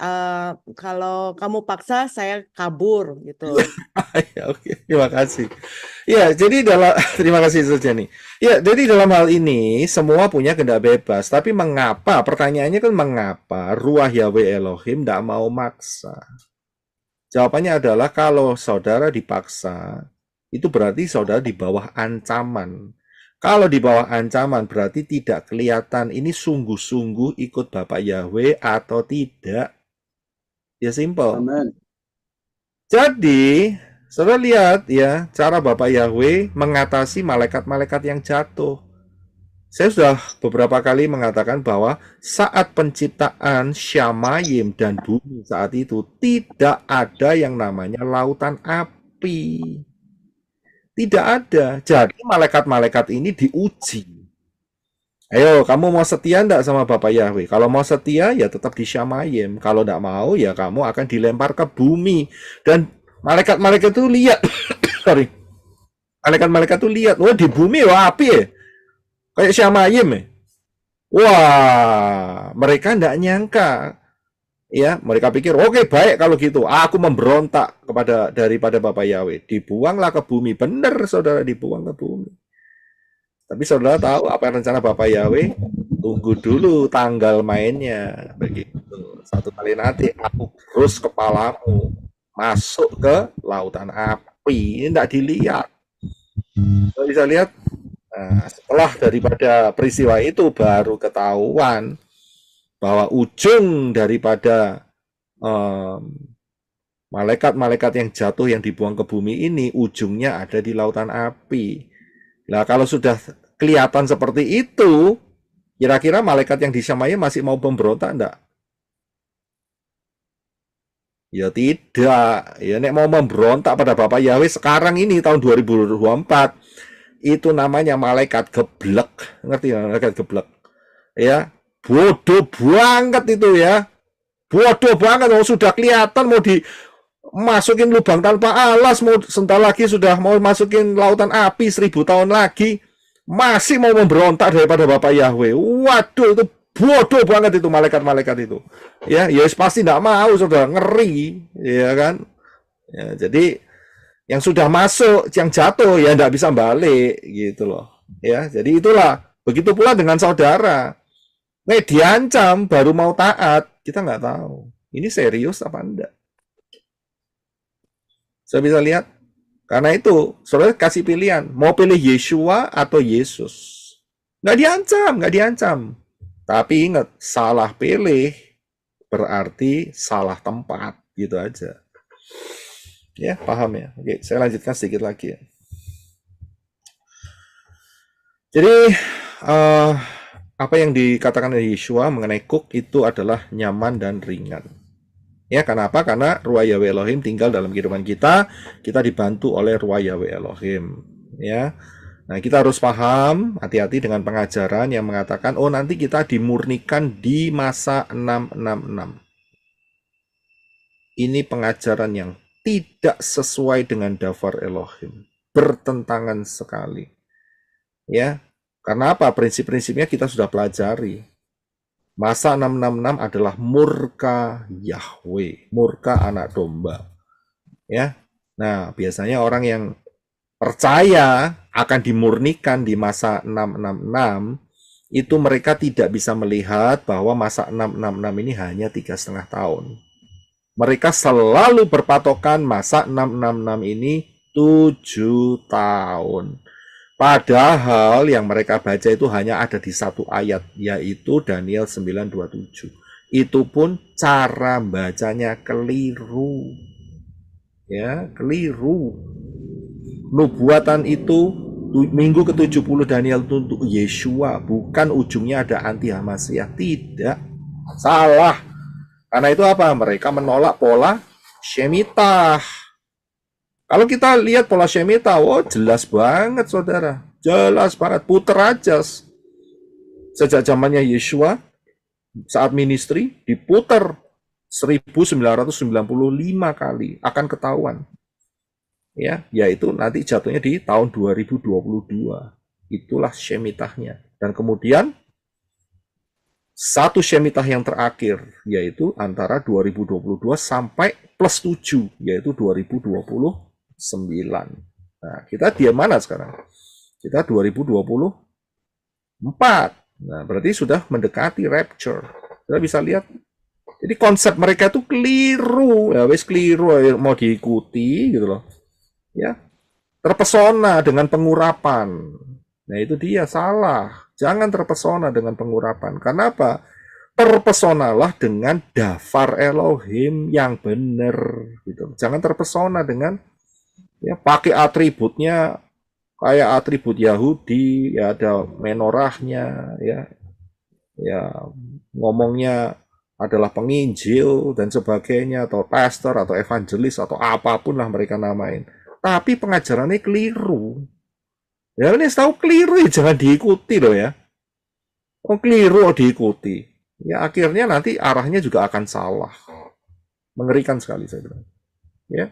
Kalau kamu paksa saya kabur gitu. Ya, oke, terima kasih. Ya, jadi terima kasih Saja nih. Ya, jadi dalam hal ini semua punya kehendak bebas. Tapi mengapa? Pertanyaannya kan mengapa Ruah Yahweh Elohim tidak mau maksa? Jawabannya adalah kalau saudara dipaksa, itu berarti saudara di bawah ancaman. Kalau di bawah ancaman berarti tidak kelihatan ini sungguh-sungguh ikut Bapak Yahweh atau tidak. Ya simple. Amin. Jadi, saudara lihat ya cara Bapak Yahweh mengatasi malaikat-malaikat yang jatuh. Saya sudah beberapa kali mengatakan bahwa saat penciptaan Syamayim dan bumi saat itu tidak ada yang namanya lautan api. Tidak ada. Jadi malaikat-malaikat ini diuji. Ayo, kamu mau setia enggak sama Bapak Yahweh? Kalau mau setia, ya tetap di Syamayim. Kalau enggak mau, ya kamu akan dilempar ke bumi. Dan malaikat-malaikat itu lihat. Sorry. Malaikat-malaikat itu lihat. Wah, di bumi wah api ya. Kayak Syamayim ya. Wah, mereka enggak nyangka. Ya, mereka pikir, oke, baik kalau gitu. Aku memberontak daripada Bapak Yahweh. Dibuanglah ke bumi. Benar, saudara, dibuang ke bumi. Tapi saudara tahu apa rencana Bapak Yahweh? Tunggu dulu tanggal mainnya. Begitu. Satu kali nanti aku terus kepalamu masuk ke lautan api. Ini tidak dilihat. Kita bisa lihat. Nah, setelah daripada peristiwa itu baru ketahuan bahwa ujung daripada malaikat-malaikat yang jatuh yang dibuang ke bumi ini ujungnya ada di lautan api. Nah, kalau sudah kelihatan seperti itu, kira-kira malaikat yang di Syamayim masih mau memberontak enggak? Ya tidak. Ya nek mau memberontak pada Bapak Yahweh sekarang ini tahun 2024 itu namanya malaikat geblek. Ngerti ya, malaikat geblek? Ya, bodoh banget itu ya. Bodoh banget. Oh, sudah kelihatan mau dimasukin lubang tanpa alas, mau sebentar lagi sudah mau masukin lautan api 1000 tahun lagi, masih mau memberontak daripada Bapak Yahweh. Waduh, itu bodoh banget itu malaikat-malaikat itu. Ya, pasti tidak mau, sudah ngeri, ya kan? Ya, jadi yang sudah masuk, yang jatuh ya tidak bisa balik gitu loh. Ya, jadi itulah. Begitu pula dengan saudara. Diancam baru mau taat, kita nggak tahu. Ini serius apa enggak? Saya bisa lihat. Karena itu, saudara kasih pilihan. Mau pilih Yeshua atau Yesus? Nggak diancam. Tapi ingat, salah pilih berarti salah tempat. Gitu aja. Ya, paham ya? Oke, saya lanjutkan sedikit lagi ya. Jadi, apa yang dikatakan oleh Yeshua mengenai kuk itu adalah nyaman dan ringan. Ya, kenapa? Karena Ruah Yahweh Elohim tinggal dalam kehidupan kita dibantu oleh Ruah Yahweh Elohim. Ya, nah kita harus paham, hati-hati dengan pengajaran yang mengatakan, oh nanti kita dimurnikan di masa 666. Ini pengajaran yang tidak sesuai dengan Davar Elohim, bertentangan sekali. Ya, karena apa? Prinsip-prinsipnya kita sudah pelajari. Masa 666 adalah murka Yahweh, murka anak domba. Ya. Nah, biasanya orang yang percaya akan dimurnikan di masa 666 itu mereka tidak bisa melihat bahwa masa 666 ini hanya 3,5 tahun. Mereka selalu berpatokan masa 666 ini 7 tahun. Padahal yang mereka baca itu hanya ada di satu ayat, yaitu Daniel 9:27. Itu pun cara bacanya keliru. Ya, keliru. Nubuatan itu minggu ke-70 Daniel itu untuk Yeshua, bukan ujungnya ada anti Hamasiah. Tidak. Salah. Karena itu apa? Mereka menolak pola Shemitah. Kalau kita lihat pola Shemitah, jelas banget saudara. Jelas banget, puter aja. Sejak zamannya Yeshua, saat ministry, diputer 1995 kali, akan ketahuan. Ya, yaitu nanti jatuhnya di tahun 2022. Itulah Shemitahnya. Dan kemudian, satu Shemitah yang terakhir, yaitu antara 2022 sampai plus 7, yaitu 2029. Nah, kita di mana sekarang? Kita 2024. Nah, berarti sudah mendekati rapture. Kita bisa lihat. Jadi konsep mereka itu keliru, ya wes keliru mau diikuti gitu loh. Ya. Terpesona dengan pengurapan. Nah, itu dia salah. Jangan terpesona dengan pengurapan. Karena apa? Terpesonalah dengan dafar Elohim yang benar gitu. Jangan terpesona dengan ya pakai atributnya kayak atribut Yahudi, ya ada menorahnya, ya ngomongnya adalah penginjil dan sebagainya, atau pastor atau evangelis atau apapun lah mereka namain. Tapi pengajarannya keliru. Ya ini tahu keliru ya jangan diikuti loh ya. Oh keliru diikuti. Ya akhirnya nanti arahnya juga akan salah. Mengerikan sekali saya bilang. Ya.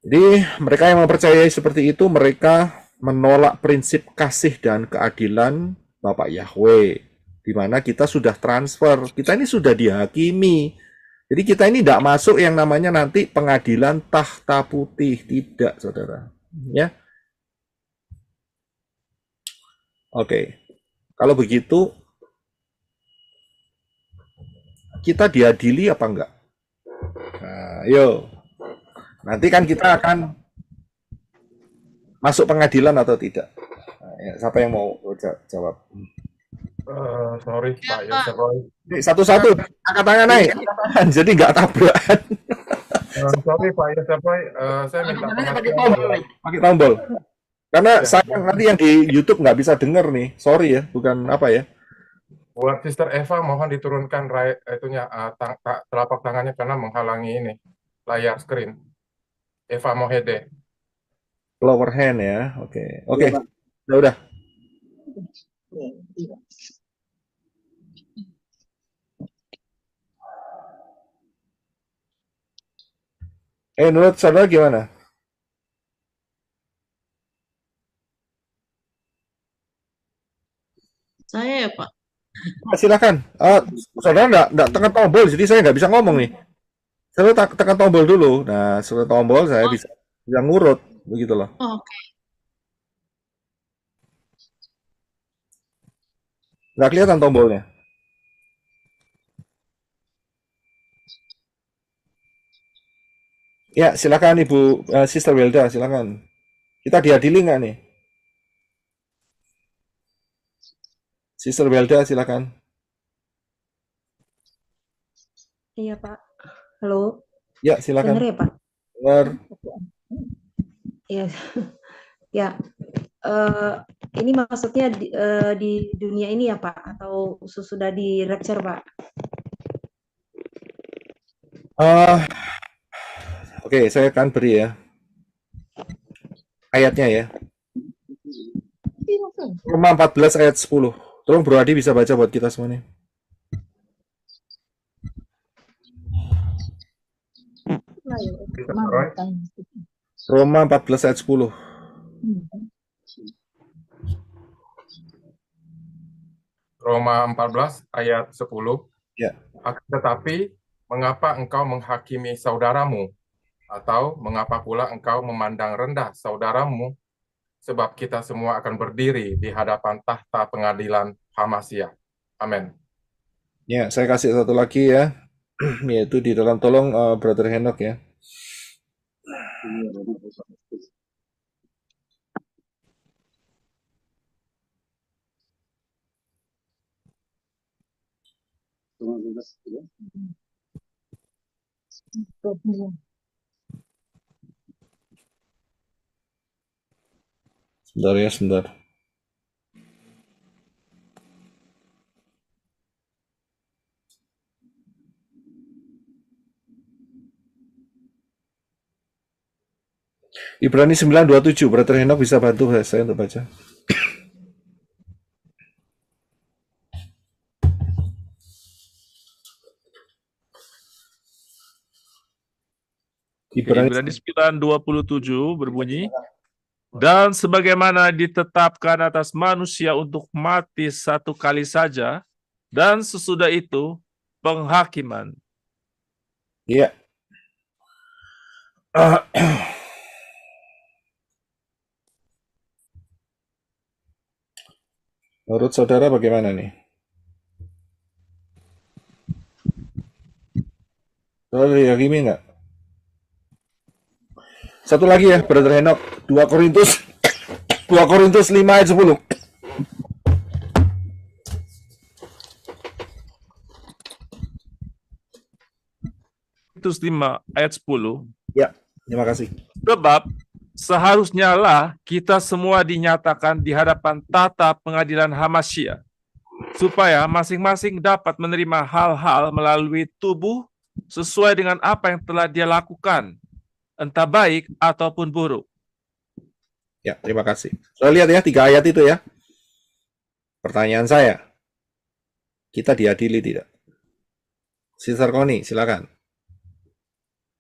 Jadi mereka yang mempercayai seperti itu, mereka menolak prinsip kasih dan keadilan Bapak Yahweh, di mana kita sudah transfer, kita ini sudah dihakimi. Jadi kita ini tidak masuk yang namanya nanti pengadilan tahta putih, tidak, saudara. Ya, oke. Kalau begitu, kita diadili apa enggak? Nah, yuk. Nanti kan kita akan masuk pengadilan atau tidak? Nah, ya, siapa yang mau jawab? Sorry Pak Yosef Roy. Satu-satu, angkat tangan naik. Jadi nggak tabrakan. Sorry Pak Yosef Roy, saya minta pengertian. Pakai tombol. Karena saya nanti yang di YouTube nggak bisa denger nih. Sorry ya, bukan apa ya. Buat Sister Eva mohon diturunkan telapak tangannya karena menghalangi ini layar screen. Eva Mohede. Lower hand ya, oke. Oke, udah. Menurut saudara gimana? Saya ya Pak. Silakan. Saudara nggak tekan tombol, jadi saya nggak bisa ngomong nih. Saya tekan tombol dulu. Nah, setelah tombol saya bisa ngurut, begitu loh. Oke. Nggak kelihatan tombolnya. Ya, silakan Ibu Sister Welda, silakan. Kita diadili nggak nih? Sister Welda, silakan. Iya Pak. Halo. Ya, silakan. Dengar ya Pak? Dengar. Ya, ya. Ini maksudnya di dunia ini ya Pak, atau sudah di rapture Pak? Oke, saya akan beri ya ayatnya ya. Roma 14 ayat 10. Tolong Bro Adi bisa baca buat kita semuanya. Roma 14 ayat 10. Roma 14 ayat 10. Ya. Tetapi mengapa engkau menghakimi saudaramu? Atau mengapa pula engkau memandang rendah saudaramu? Sebab kita semua akan berdiri di hadapan tahta pengadilan Hamasia. Amin. Ya, saya kasih satu lagi ya. Yaitu di dalam, tolong Brother Henok ya. Sebentar ya, sebentar. Ibrani 9:27, Brother Henok bisa bantu saya untuk baca. Ibrani 9:27 berbunyi, dan sebagaimana ditetapkan atas manusia untuk mati satu kali saja, dan sesudah itu penghakiman. Iya. Menurut saudara bagaimana nih? Saudara diyakini nggak? Satu lagi ya, Brother Henok. 2 Korintus 5 ayat 10. Korintus 5 ayat 10. Ya, terima kasih. Sebab seharusnya lah kita semua dinyatakan di hadapan tata pengadilan Hamasya, supaya masing-masing dapat menerima hal-hal melalui tubuh sesuai dengan apa yang telah dia lakukan, entah baik ataupun buruk. Ya, terima kasih. Saya lihat ya 3 ayat itu ya. Pertanyaan saya, kita diadili tidak? Sister Koni, silakan.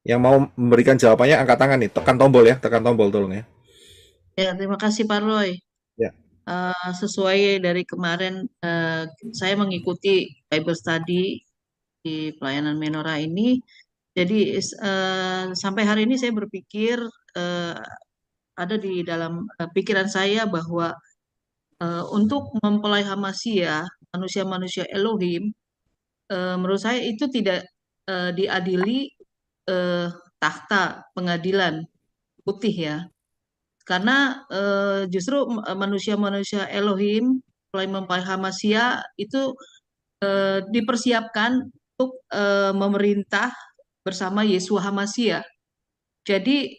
Yang mau memberikan jawabannya angkat tangan nih, tekan tombol ya, tekan tombol tolong ya. Ya, terima kasih Pak Roy. Ya. Sesuai dari kemarin saya mengikuti Bible Study di pelayanan Menora ini. Jadi sampai hari ini saya berpikir ada di dalam pikiran saya bahwa untuk mempelai Hamasya, manusia-manusia Elohim, menurut saya itu tidak diadili tahta pengadilan putih ya. Karena justru manusia-manusia Elohim, mempelai Hamasya itu dipersiapkan untuk memerintah bersama Yeshua Hamasya. Jadi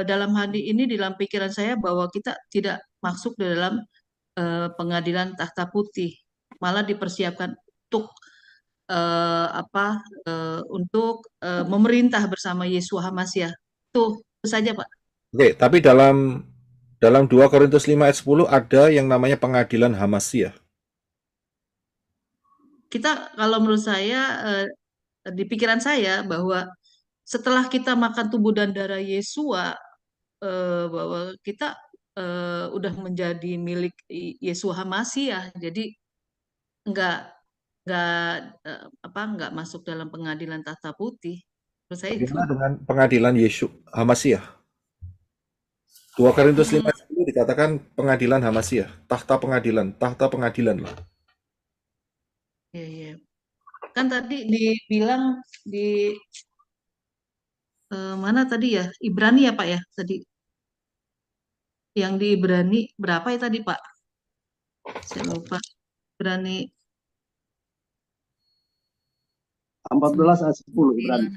dalam hal ini dalam pikiran saya bahwa kita tidak masuk di dalam pengadilan tahta putih, malah dipersiapkan untuk untuk memerintah bersama Yeshua Hamasya. Itu saja Pak. Oke, tapi dalam 2 Korintus 5 ayat 10 ada yang namanya pengadilan Hamasya. Kita kalau menurut saya di pikiran saya bahwa setelah kita makan tubuh dan darah Yesua, bahwa kita udah menjadi milik Yeshua Hamasya. Jadi nggak masuk dalam pengadilan tahta putih. Menurut saya itu. Bagaimana dengan pengadilan Yeshua Hamasya? 2 Korintus 5 ayat 10 dikatakan pengadilan Hamasya, tahta pengadilan lah. Iya. Kan tadi dibilang di mana tadi ya? Ibrani ya Pak ya tadi. Yang di Ibrani berapa ya tadi Pak? Saya lupa. Ibrani 14 ayat 10 Ibrani.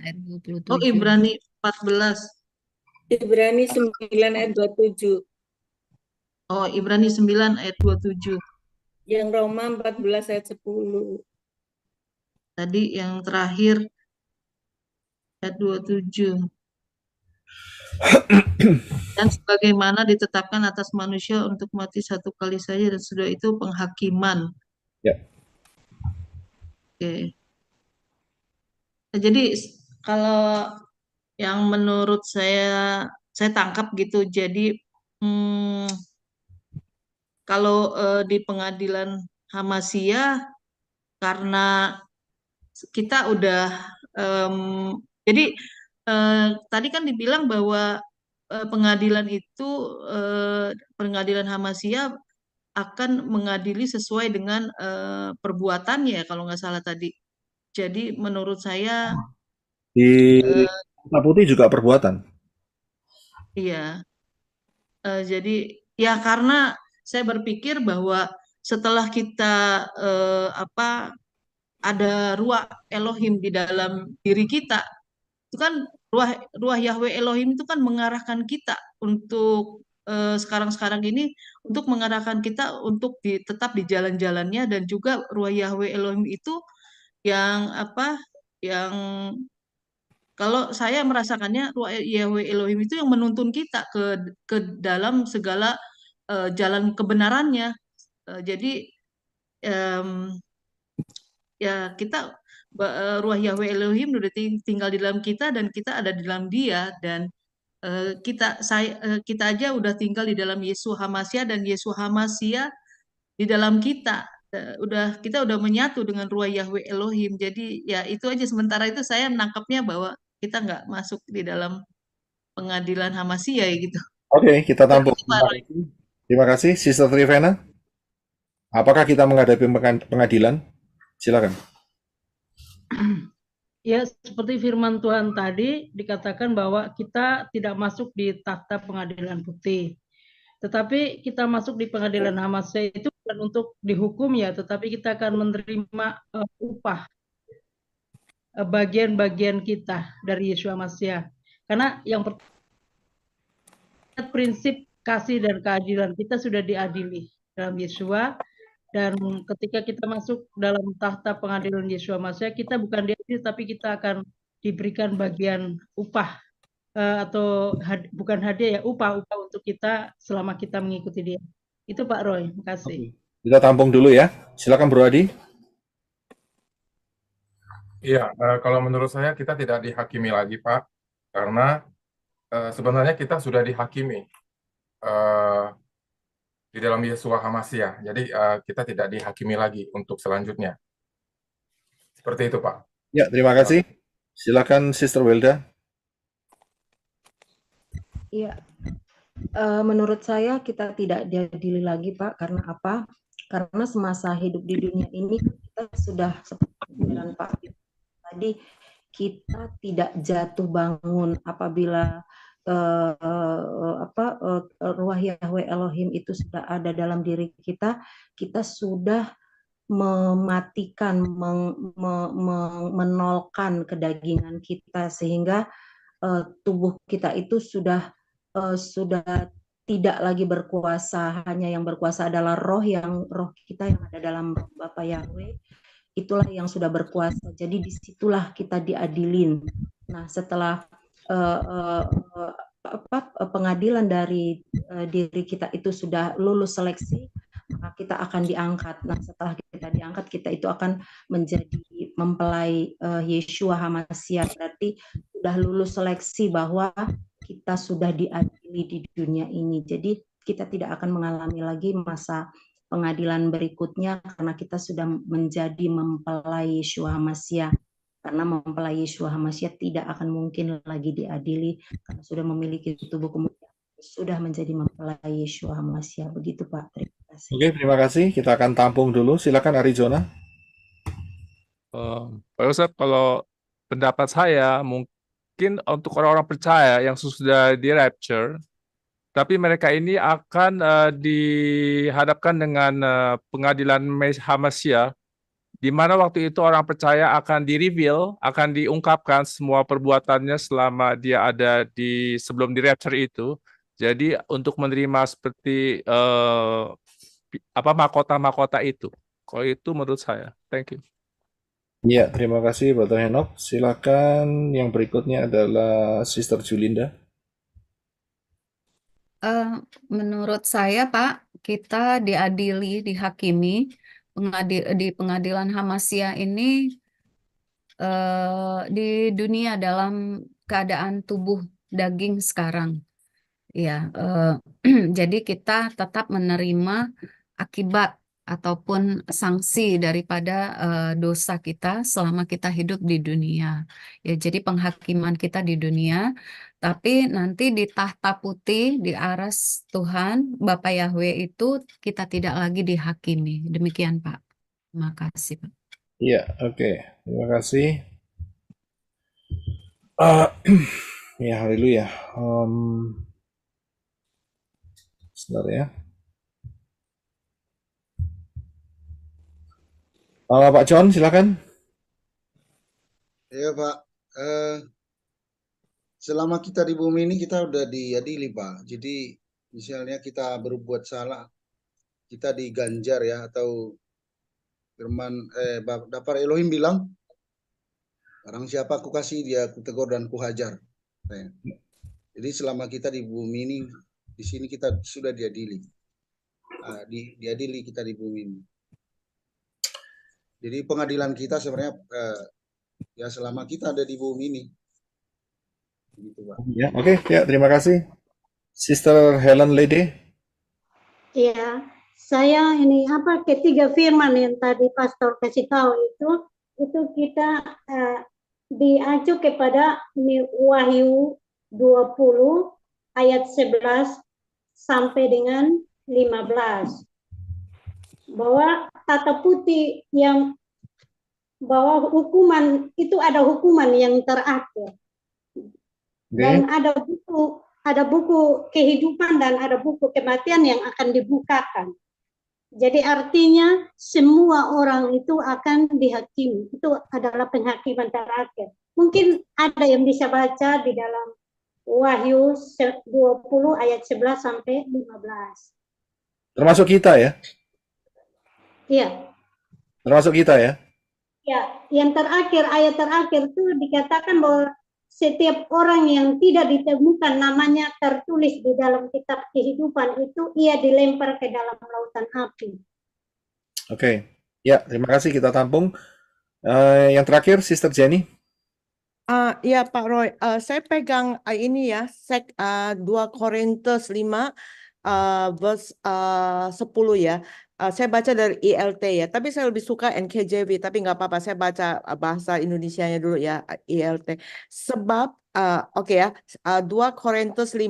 Oh, Ibrani 14. Ibrani 9 ayat 27. Oh, Ibrani 9 ayat 27. Yang Roma 14 ayat 10. Tadi yang terakhir ayat 27. Dan sebagaimana ditetapkan atas manusia untuk mati satu kali saja dan sudah itu penghakiman. Ya. Oke. Nah, jadi kalau yang menurut saya tangkap gitu, jadi kalau di pengadilan Hamasya karena kita udah jadi tadi kan dibilang bahwa pengadilan Hamasya akan mengadili sesuai dengan perbuatannya kalau nggak salah tadi. Jadi menurut saya di tahta putih juga perbuatan. Iya. Jadi ya karena saya berpikir bahwa setelah kita ada ruah Elohim di dalam diri kita, itu kan ruah Yahweh Elohim itu kan mengarahkan kita untuk sekarang ini untuk mengarahkan kita untuk tetap di jalan-jalannya, dan juga ruah Yahweh Elohim itu yang yang kalau saya merasakannya ruah Yahweh Elohim itu yang menuntun kita ke dalam segala jalan kebenarannya. Jadi ya kita ruah Yahweh Elohim udah tinggal di dalam kita dan kita ada di dalam Dia, dan kita aja udah tinggal di dalam Yeshua Hamasya dan Yeshua Hamasya di dalam kita. kita udah menyatu dengan ruah Yahweh Elohim. Jadi ya itu aja, sementara itu saya menangkapnya bahwa kita nggak masuk di dalam pengadilan Hamasiyah gitu. Oke, kita Itu tampung. aja, Pak Roy. Terima kasih, Sister Trivena. Apakah kita menghadapi pengadilan? Silakan. Ya, seperti firman Tuhan tadi dikatakan bahwa kita tidak masuk di takhta pengadilan putih. Tetapi kita masuk di pengadilan Hamasiyah itu bukan untuk dihukum ya, tetapi kita akan menerima upah bagian-bagian kita dari Yeshua Mashiach. Karena yang prinsip kasih dan keadilan kita sudah diadili dalam Yeshua, dan ketika kita masuk dalam takhta pengadilan Yeshua Mashiach, kita bukan diadili tapi kita akan diberikan bagian upah atau bukan hadiah ya, upah untuk kita selama kita mengikuti dia. Itu Pak Roy, makasih. Kita tampung dulu ya. Silakan Bro Adi. Iya, kalau menurut saya kita tidak dihakimi lagi, Pak, karena sebenarnya kita sudah dihakimi di dalam Yeshua Hamashiach. Jadi kita tidak dihakimi lagi untuk selanjutnya. Seperti itu, Pak. Ya, terima kasih. Silakan Sister Welda. Iya, menurut saya kita tidak diadili lagi, Pak. Karena apa? Karena semasa hidup di dunia ini kita sudah seperti dengan Pak tadi, kita tidak jatuh bangun apabila ruah Yahweh Elohim itu sudah ada dalam diri kita. Kita sudah mematikan, menolkan kedagingan kita, sehingga tubuh kita itu sudah tidak lagi berkuasa. Hanya yang berkuasa adalah roh kita yang ada dalam Bapa Yahweh, itulah yang sudah berkuasa. Jadi disitulah kita diadilin. Nah, setelah pengadilan dari diri kita itu sudah lulus seleksi, maka kita akan diangkat. Nah, setelah kita diangkat, kita itu akan menjadi mempelai Yeshua Hamashiach. Berarti sudah lulus seleksi bahwa kita sudah diadili di dunia ini. Jadi kita tidak akan mengalami lagi masa pengadilan berikutnya karena kita sudah menjadi mempelai Yeshua Hamashiach. Karena mempelai Yeshua Hamashiach tidak akan mungkin lagi diadili karena sudah memiliki tubuh kemuliaan, sudah menjadi mempelai Yeshua Hamashiach. Begitu Pak. Terima kasih. Oke, terima kasih. Kita akan tampung dulu. Silakan Arizona. Pak Ustadz, kalau pendapat saya mungkin untuk orang-orang percaya yang sudah di rapture, tapi mereka ini akan dihadapkan dengan pengadilan Hamashiach, di mana waktu itu orang percaya akan di-reveal, akan diungkapkan semua perbuatannya selama dia ada sebelum di rapture itu. Jadi untuk menerima seperti mahkota-mahkota itu. Kalau itu menurut saya. Thank you. Ya, terima kasih Brother Henok. Silakan yang berikutnya adalah Sister Julinda. Menurut saya Pak, kita diadili, dihakimi di pengadilan Hamashiach ini di dunia dalam keadaan tubuh daging sekarang. Ya, jadi kita tetap menerima akibat ataupun sanksi daripada dosa kita selama kita hidup di dunia. Ya, jadi penghakiman kita di dunia, tapi nanti di tahta putih di aras Tuhan Bapa Yahweh itu kita tidak lagi dihakimi. Demikian Pak. Terima kasih Pak. Iya, oke. Terima kasih. Ya, haleluya. Sebentar ya. Pak John, silakan. Ya Pak, selama kita di bumi ini kita udah diadili Pak. Jadi misalnya kita berbuat salah, kita diganjar ya, atau firman Dapar Elohim bilang, barang siapa aku kasih dia aku tegur dan ku hajar. Jadi selama kita di bumi ini, di sini kita sudah diadili. Diadili kita di bumi ini. Jadi pengadilan kita sebenarnya ya selama kita ada di bumi ini. Begitu, Pak. Ya, oke, ya terima kasih. Sister Helen Lede. Ya, saya ini apa ketiga firman yang tadi pastor kasih tahu itu kita diacu kepada Wahyu 20 ayat 11 sampai dengan 15 bahwa tata putih yang bahwa hukuman itu ada hukuman yang terakhir dan ada buku kehidupan dan ada buku kematian yang akan dibukakan. Jadi artinya semua orang itu akan dihakimi. Itu adalah penghakiman terakhir. Mungkin ada yang bisa baca di dalam Wahyu 20 ayat 11 sampai 15. Termasuk kita ya? Iya. Termasuk kita ya? Ya, yang terakhir, ayat terakhir itu dikatakan bahwa setiap orang yang tidak ditemukan namanya tertulis di dalam kitab kehidupan itu ia dilempar ke dalam lautan api. Oke. Ya, terima kasih kita tampung. Yang terakhir, Sister Jenny. Ya Pak Roy, saya pegang ini ya, 2 Korintus 5 verse 10 ya. Saya baca dari ILT ya, tapi saya lebih suka NKJV, tapi nggak apa-apa, saya baca bahasa Indonesianya dulu ya, ILT. Sebab, oke ya, 2 Korintus 5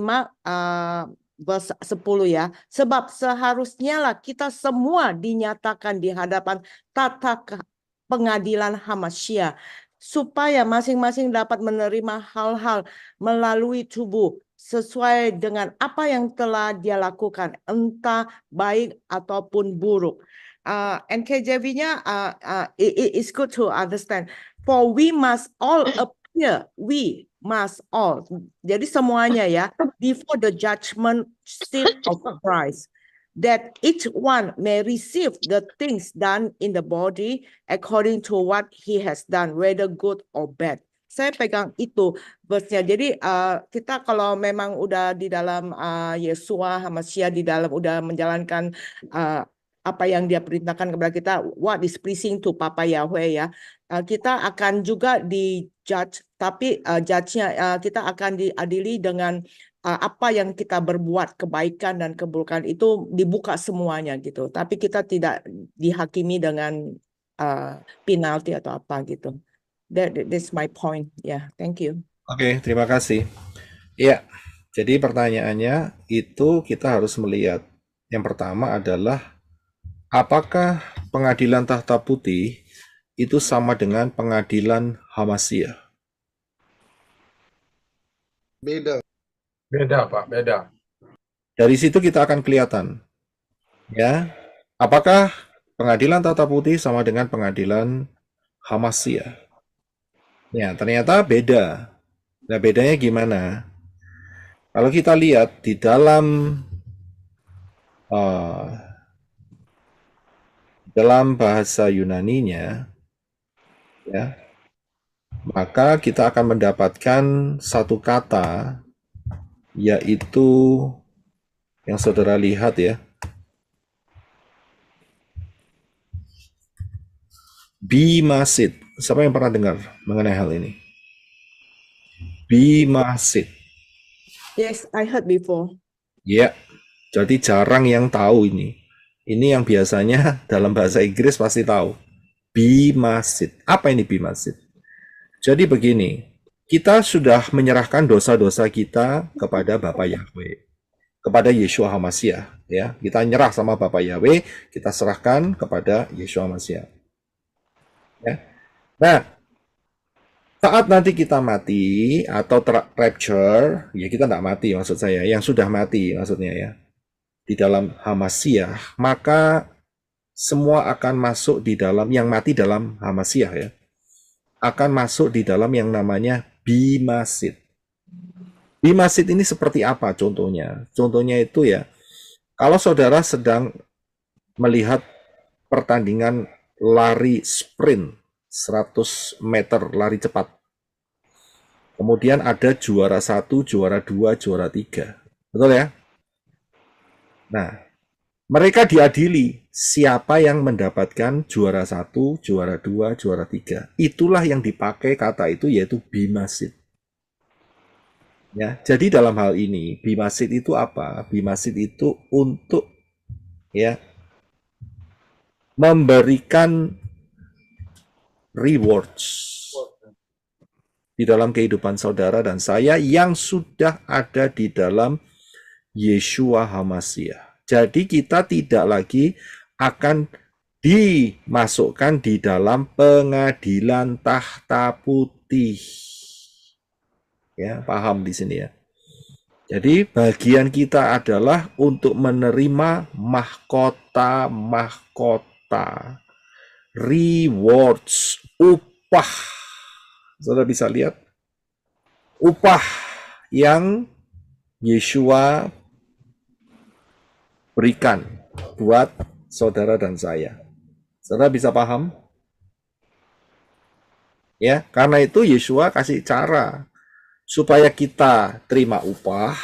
verse 10 ya. Sebab seharusnya lah kita semua dinyatakan di hadapan tata pengadilan Hamasya, supaya masing-masing dapat menerima hal-hal melalui tubuh sesuai dengan apa yang telah dia lakukan, entah baik ataupun buruk. NKJV-nya it's good to understand. For we must all appear, we must all. Jadi semuanya ya, before the judgment seat of Christ, that each one may receive the things done in the body according to what he has done, whether good or bad. Saya pegang itu verse-nya. Jadi kita kalau memang udah di dalam Yesua Hamasya, di dalam udah menjalankan apa yang dia perintahkan kepada kita, what is pleasing to Papa Yahweh ya, kita akan juga di-judge, tapi judge-nya kita akan diadili dengan apa yang kita berbuat, kebaikan dan keburukan itu dibuka semuanya gitu. Tapi kita tidak dihakimi dengan penalti atau apa gitu. That's my point. Yeah, thank you. Oke, terima kasih. Ya, jadi pertanyaannya itu kita harus melihat. Yang pertama adalah apakah pengadilan tahta putih itu sama dengan pengadilan Hamasya? Beda. Beda, Pak, beda. Dari situ kita akan kelihatan. Ya, apakah pengadilan tahta putih sama dengan pengadilan Hamasya? Ya, ternyata beda. Nah, bedanya gimana? Kalau kita lihat di dalam bahasa Yunaninya, ya, maka kita akan mendapatkan satu kata, yaitu yang saudara lihat ya, bimasid. Siapa yang pernah dengar mengenai hal ini? Bimasid. Yes, I heard before. Ya, jadi jarang yang tahu ini. Ini yang biasanya dalam bahasa Inggris pasti tahu. Bimasid. Apa ini bimasid? Jadi begini, kita sudah menyerahkan dosa-dosa kita kepada Bapa Yahweh, kepada Yeshua Hamasya. Ya, kita nyerah sama Bapa Yahweh, kita serahkan kepada Yeshua Hamasya. Ya. Nah, saat nanti kita mati atau rapture, ya kita tidak mati maksud saya, yang sudah mati maksudnya ya, di dalam Hamasya, maka semua akan masuk di dalam, yang mati dalam Hamasya ya, akan masuk di dalam yang namanya bimasid. Bimasid ini seperti apa contohnya? Contohnya itu ya, kalau saudara sedang melihat pertandingan lari sprint 100 meter lari cepat. Kemudian ada juara 1, juara 2, juara 3. Betul ya? Nah, mereka diadili siapa yang mendapatkan juara 1, juara 2, juara 3. Itulah yang dipakai kata itu, yaitu bimasid. Ya, jadi dalam hal ini bimasid itu apa? Bimasid itu untuk ya memberikan rewards di dalam kehidupan saudara dan saya yang sudah ada di dalam Yeshua HaMashiach. Jadi kita tidak lagi akan dimasukkan di dalam pengadilan tahta putih. Ya, paham di sini ya. Jadi bagian kita adalah untuk menerima mahkota-mahkota, rewards, upah. Saudara bisa lihat upah yang Yeshua berikan buat saudara dan saya. Saudara bisa paham? Ya, karena itu Yeshua kasih cara supaya kita terima upah,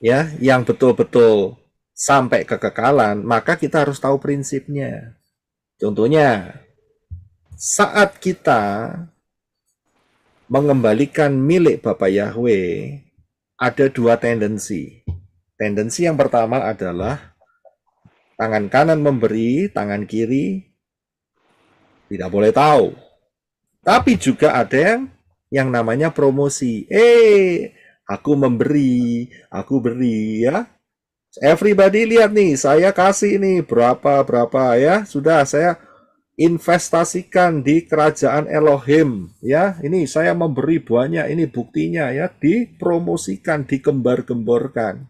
ya, yang betul-betul sampai kekekalan, maka kita harus tahu prinsipnya. Contohnya, saat kita mengembalikan milik Bapa Yahweh, ada dua tendensi. Tendensi yang pertama adalah tangan kanan memberi, tangan kiri tidak boleh tahu. Tapi juga ada yang namanya promosi. Aku memberi, aku beri ya. Everybody lihat nih, saya kasih nih berapa ya. Sudah saya investasikan di kerajaan Elohim ya. Ini saya memberi banyak, ini buktinya ya, dipromosikan, digembar-gemborkan.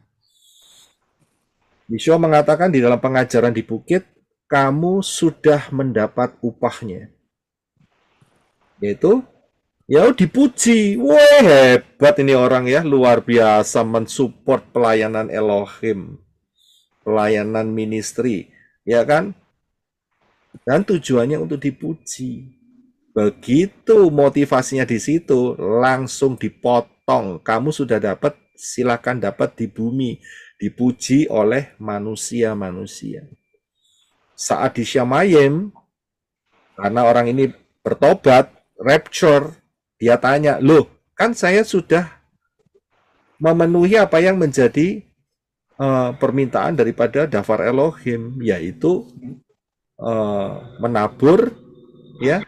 Yeshua mengatakan di dalam pengajaran di bukit, kamu sudah mendapat upahnya. Yaitu ya dipuji, wah hebat ini orang ya, luar biasa mensupport pelayanan Elohim, pelayanan ministry, ya kan? Dan tujuannya untuk dipuji. Begitu motivasinya di situ, langsung dipotong. Kamu sudah dapat, silakan dapat di bumi, dipuji oleh manusia-manusia. Saat di Syamayim, karena orang ini bertobat, rapture, dia tanya, loh, kan saya sudah memenuhi apa yang menjadi permintaan daripada Dafar Elohim, yaitu menabur ya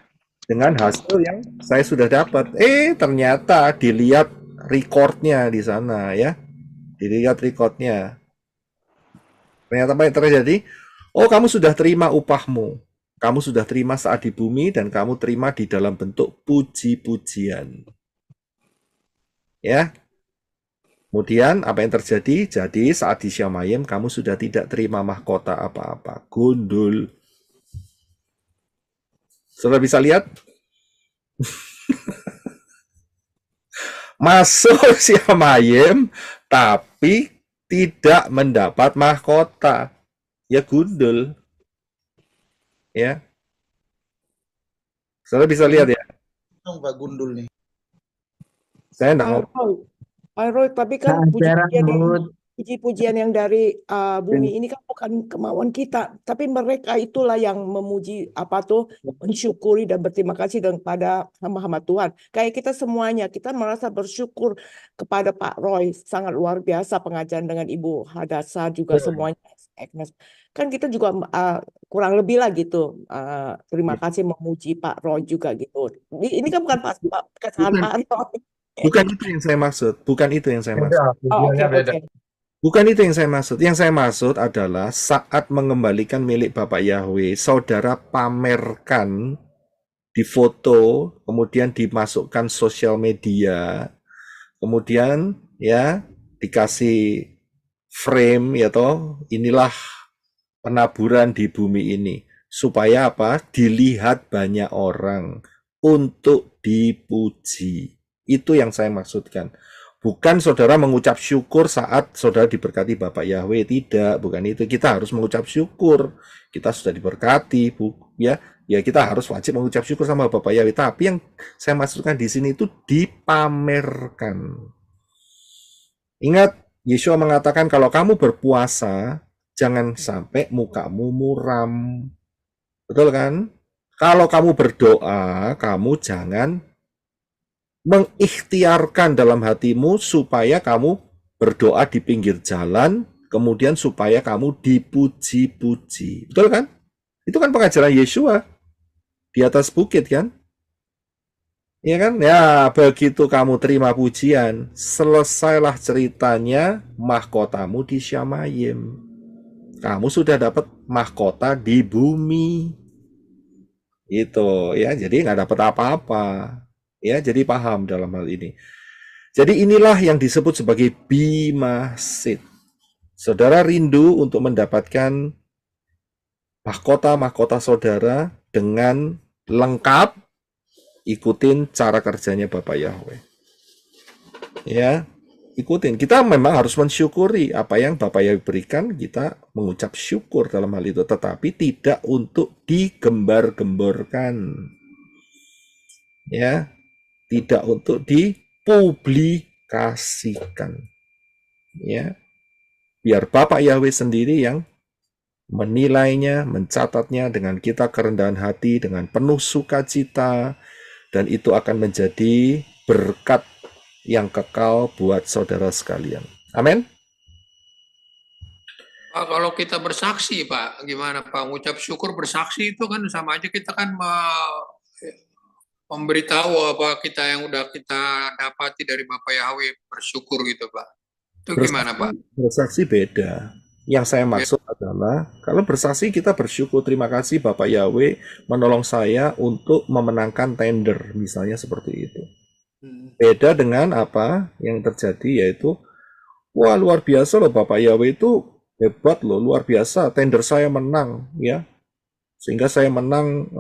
dengan hasil yang saya sudah dapat. Ternyata dilihat recordnya di sana ya, dilihat recordnya. Ternyata apa yang terjadi? Oh, kamu sudah terima upahmu. Kamu sudah terima saat di bumi dan kamu terima di dalam bentuk puji-pujian. Ya. Kemudian apa yang terjadi? Jadi saat di Syamayim kamu sudah tidak terima mahkota apa-apa. Gundul. Sudah bisa lihat? Masuk Syamayim tapi tidak mendapat mahkota. Ya gundul. Ya, saudara bisa lihat ya. Pak Gundul nih. Saya enggak ngomong. Pak Roy, tapi kan puji-pujian yang dari bumi ini kan bukan kemauan kita, tapi mereka itulah yang memuji mensyukuri dan berterima kasih kepada hamba-hamba Tuhan. Kayak kita semuanya, kita merasa bersyukur kepada Pak Roy, sangat luar biasa pengajaran dengan Ibu Hadassah juga semuanya. Agnes. Kan kita juga kurang lebih lah gitu. Terima kasih memuji Pak Roy juga gitu. Ini kan bukan kesalahan Pak Roy. Bukan itu yang saya maksud. Bukan itu yang saya maksud. Okay. Bukan itu yang saya maksud. Yang saya maksud adalah saat mengembalikan milik Bapak Yahweh, saudara pamerkan di foto, kemudian dimasukkan sosial media, kemudian ya dikasih frame ya toh, inilah penaburan di bumi ini. Supaya apa? Dilihat banyak orang untuk dipuji. Itu yang saya maksudkan. Bukan saudara mengucap syukur saat saudara diberkati Bapak Yahweh. Tidak, bukan itu. Kita harus mengucap syukur. Kita sudah diberkati, ya kita harus wajib mengucap syukur sama Bapak Yahweh. Tapi yang saya maksudkan di sini itu dipamerkan. Ingat, Yeshua mengatakan kalau kamu berpuasa, jangan sampai mukamu muram. Betul kan? Kalau kamu berdoa, kamu jangan mengikhtiarkan dalam hatimu supaya kamu berdoa di pinggir jalan kemudian supaya kamu dipuji-puji. Betul kan? Itu kan pengajaran Yeshua di atas bukit kan? Ya kan? Ya, begitu kamu terima pujian, selesailah ceritanya, mahkotamu di Syamayim. Kamu sudah dapat mahkota di bumi. Itu ya, jadi nggak dapat apa-apa. Ya, jadi paham dalam hal ini. Jadi inilah yang disebut sebagai Bima Sid. Saudara rindu untuk mendapatkan mahkota-mahkota saudara dengan lengkap, ikutin cara kerjanya Bapak Yahweh. Ya, ikutin. Kita memang harus mensyukuri apa yang Bapak Yahweh berikan, kita mengucap syukur dalam hal itu, tetapi tidak untuk digembar-gemborkan. Ya, tidak untuk dipublikasikan. Ya. Biar Bapak Yahweh sendiri yang menilainya, mencatatnya dengan kita kerendahan hati, dengan penuh sukacita, dan itu akan menjadi berkat yang kekal buat saudara sekalian. Amin. Pak, kalau kita bersaksi, Pak, gimana Pak? Mengucap syukur bersaksi itu kan sama aja kita kan memberitahu apa kita yang udah kita dapati dari Bapak Yahweh, bersyukur gitu, Pak. Itu gimana, Pak? Bersaksi beda. Yang saya maksud adalah, kalau bersaksi kita bersyukur, terima kasih Bapak Yahweh menolong saya untuk memenangkan tender, misalnya seperti itu. Beda dengan apa yang terjadi, yaitu, wah luar biasa loh Bapak Yahweh itu hebat loh, luar biasa, tender saya menang, ya. Sehingga saya menang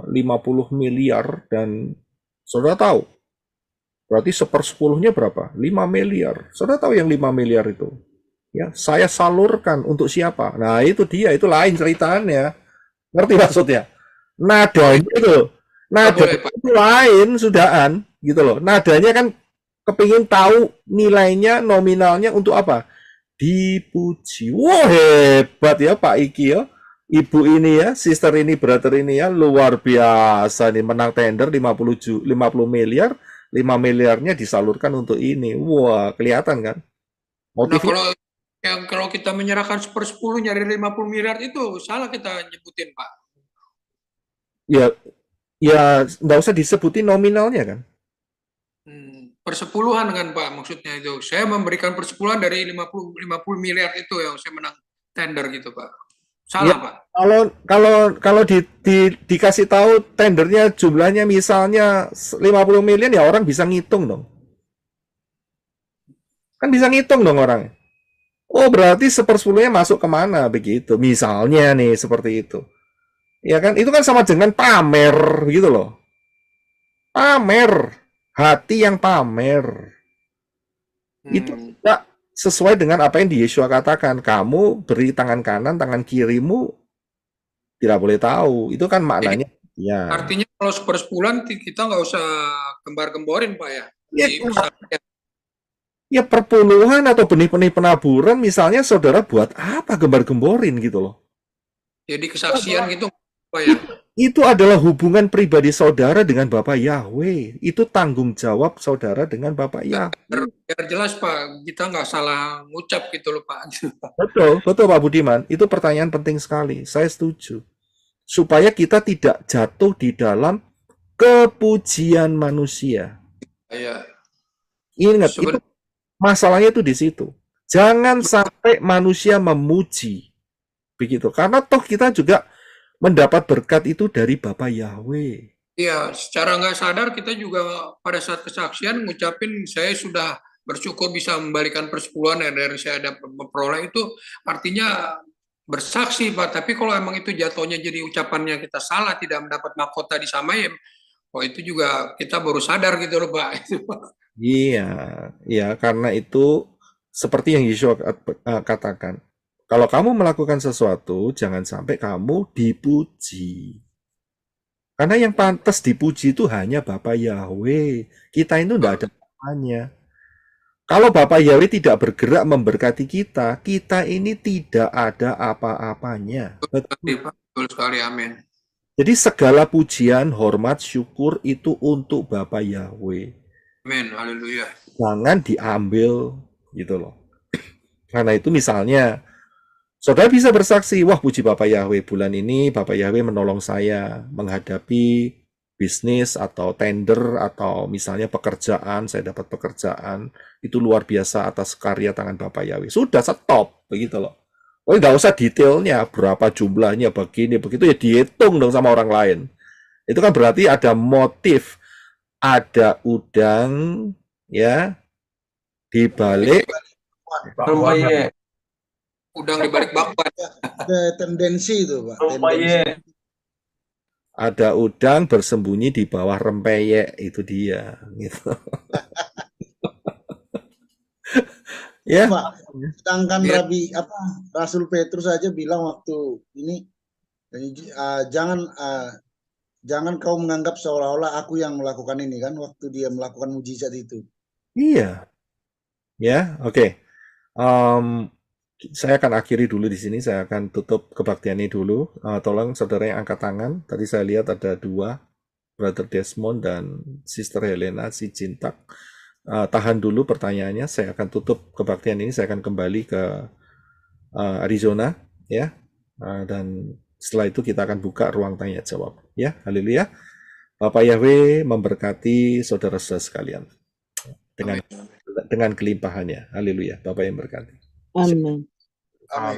50 miliar, dan saudara tahu, berarti 1/10-nya berapa? 5 miliar. Saudara tahu yang 5 miliar itu? Ya, saya salurkan untuk siapa? Nah, itu dia, itu lain ceritanya. Ngerti maksudnya? Nadanya itu, itu lain sudahan, gitu loh. Nadanya kan kepingin tahu nilainya, nominalnya untuk apa? Dipuji. Wah, hebat ya Pak Iki ya. Ibu ini ya, sister ini, brother ini ya, luar biasa nih, menang tender 50 miliar, 5 miliarnya disalurkan untuk ini. Wah, kelihatan kan? Motifnya. Nah, kalau kita menyerahkan 1/10 nyari 50 miliar itu salah kita nyebutin, Pak. Ya nggak usah disebutin nominalnya kan? Persepuluhan kan Pak, maksudnya itu. Saya memberikan persepuluhan dari 50 miliar itu yang saya menang tender gitu, Pak. Salah, Ya, Pak. kalau dikasih tahu tendernya jumlahnya misalnya 50 miliar, ya orang bisa ngitung dong. Kan bisa ngitung dong orang. Oh, berarti 1/10-nya masuk kemana begitu. Misalnya nih seperti itu. Ya kan, itu kan sama dengan pamer gitu loh. Pamer, hati yang pamer. Itu tidak sesuai dengan apa yang di Yeshua katakan. Kamu beri tangan kanan, tangan kirimu tidak boleh tahu. Itu kan maknanya. Ya. Artinya kalau 1/10 kita nggak usah gembar-gemborin, Pak ya. Ya perpuluhan atau benih-benih penaburan misalnya, saudara buat apa gembar-gemborin gitu loh. Jadi kesaksian gitu, Pak ya. Itu adalah hubungan pribadi saudara dengan Bapak Yahweh. Itu tanggung jawab saudara dengan Bapak Yahweh. Biar jelas Pak, kita nggak salah ngucap gitu loh Pak. Betul Pak Budiman. Itu pertanyaan penting sekali. Saya setuju. Supaya kita tidak jatuh di dalam kepujian manusia. Iya. Ingat, itu masalahnya itu di situ. Jangan sampai manusia memuji. Begitu. Karena toh kita juga mendapat berkat itu dari Bapak Yahweh. Iya, secara nggak sadar kita juga pada saat kesaksian ngucapin saya sudah bersyukur bisa membalikan persepuluhan dari saya dapat memperoleh, itu artinya bersaksi Pak. Tapi kalau emang itu jatuhnya jadi ucapannya kita salah, tidak mendapat mahkota di Samayim, oh itu juga kita baru sadar gitu loh Pak. Iya, karena itu seperti yang Yeshua katakan. Kalau kamu melakukan sesuatu, jangan sampai kamu dipuji. Karena yang pantas dipuji itu hanya Bapak Yahweh. Kita itu tidak ada apa-apanya. Kalau Bapak Yahweh tidak bergerak memberkati kita, kita ini tidak ada apa-apanya. Betul sekali, amin. Jadi segala pujian, hormat, syukur itu untuk Bapak Yahweh. Amin, haleluya. Jangan diambil gitu loh. Karena itu misalnya, saudara bisa bersaksi, wah puji Bapak Yahweh, bulan ini Bapak Yahweh menolong saya menghadapi bisnis atau tender atau misalnya pekerjaan, saya dapat pekerjaan, itu luar biasa atas karya tangan Bapak Yahweh. Sudah, stop, begitu loh. Oh, nggak usah detailnya, berapa jumlahnya, begini, begitu, ya dihitung dong sama orang lain. Itu kan berarti ada motif, ada udang, ya, di balik Udang di balik bakwan. Ada tendensi itu, Pak. Tendensi. ada udang bersembunyi di bawah rempeyek, itu dia gitu. Ya. Pak, sedangkan Rasul Petrus saja bilang waktu ini, jangan kau menganggap seolah-olah aku yang melakukan ini kan, waktu dia melakukan mujizat itu. Iya. Ya, oke. Saya akan akhiri dulu di sini. Saya akan tutup kebaktian ini dulu. Tolong saudara yang angkat tangan. Tadi saya lihat ada 2, Brother Desmond dan Sister Helena si Cintak. Tahan dulu pertanyaannya. Saya akan tutup kebaktian ini. Saya akan kembali ke Arizona, ya. Dan setelah itu kita akan buka ruang tanya jawab. Ya, haleluya. Bapak Yahweh memberkati saudara-saudara sekalian dengan kelimpahannya. Haleluya. Bapak yang berkati. Amin. Amin.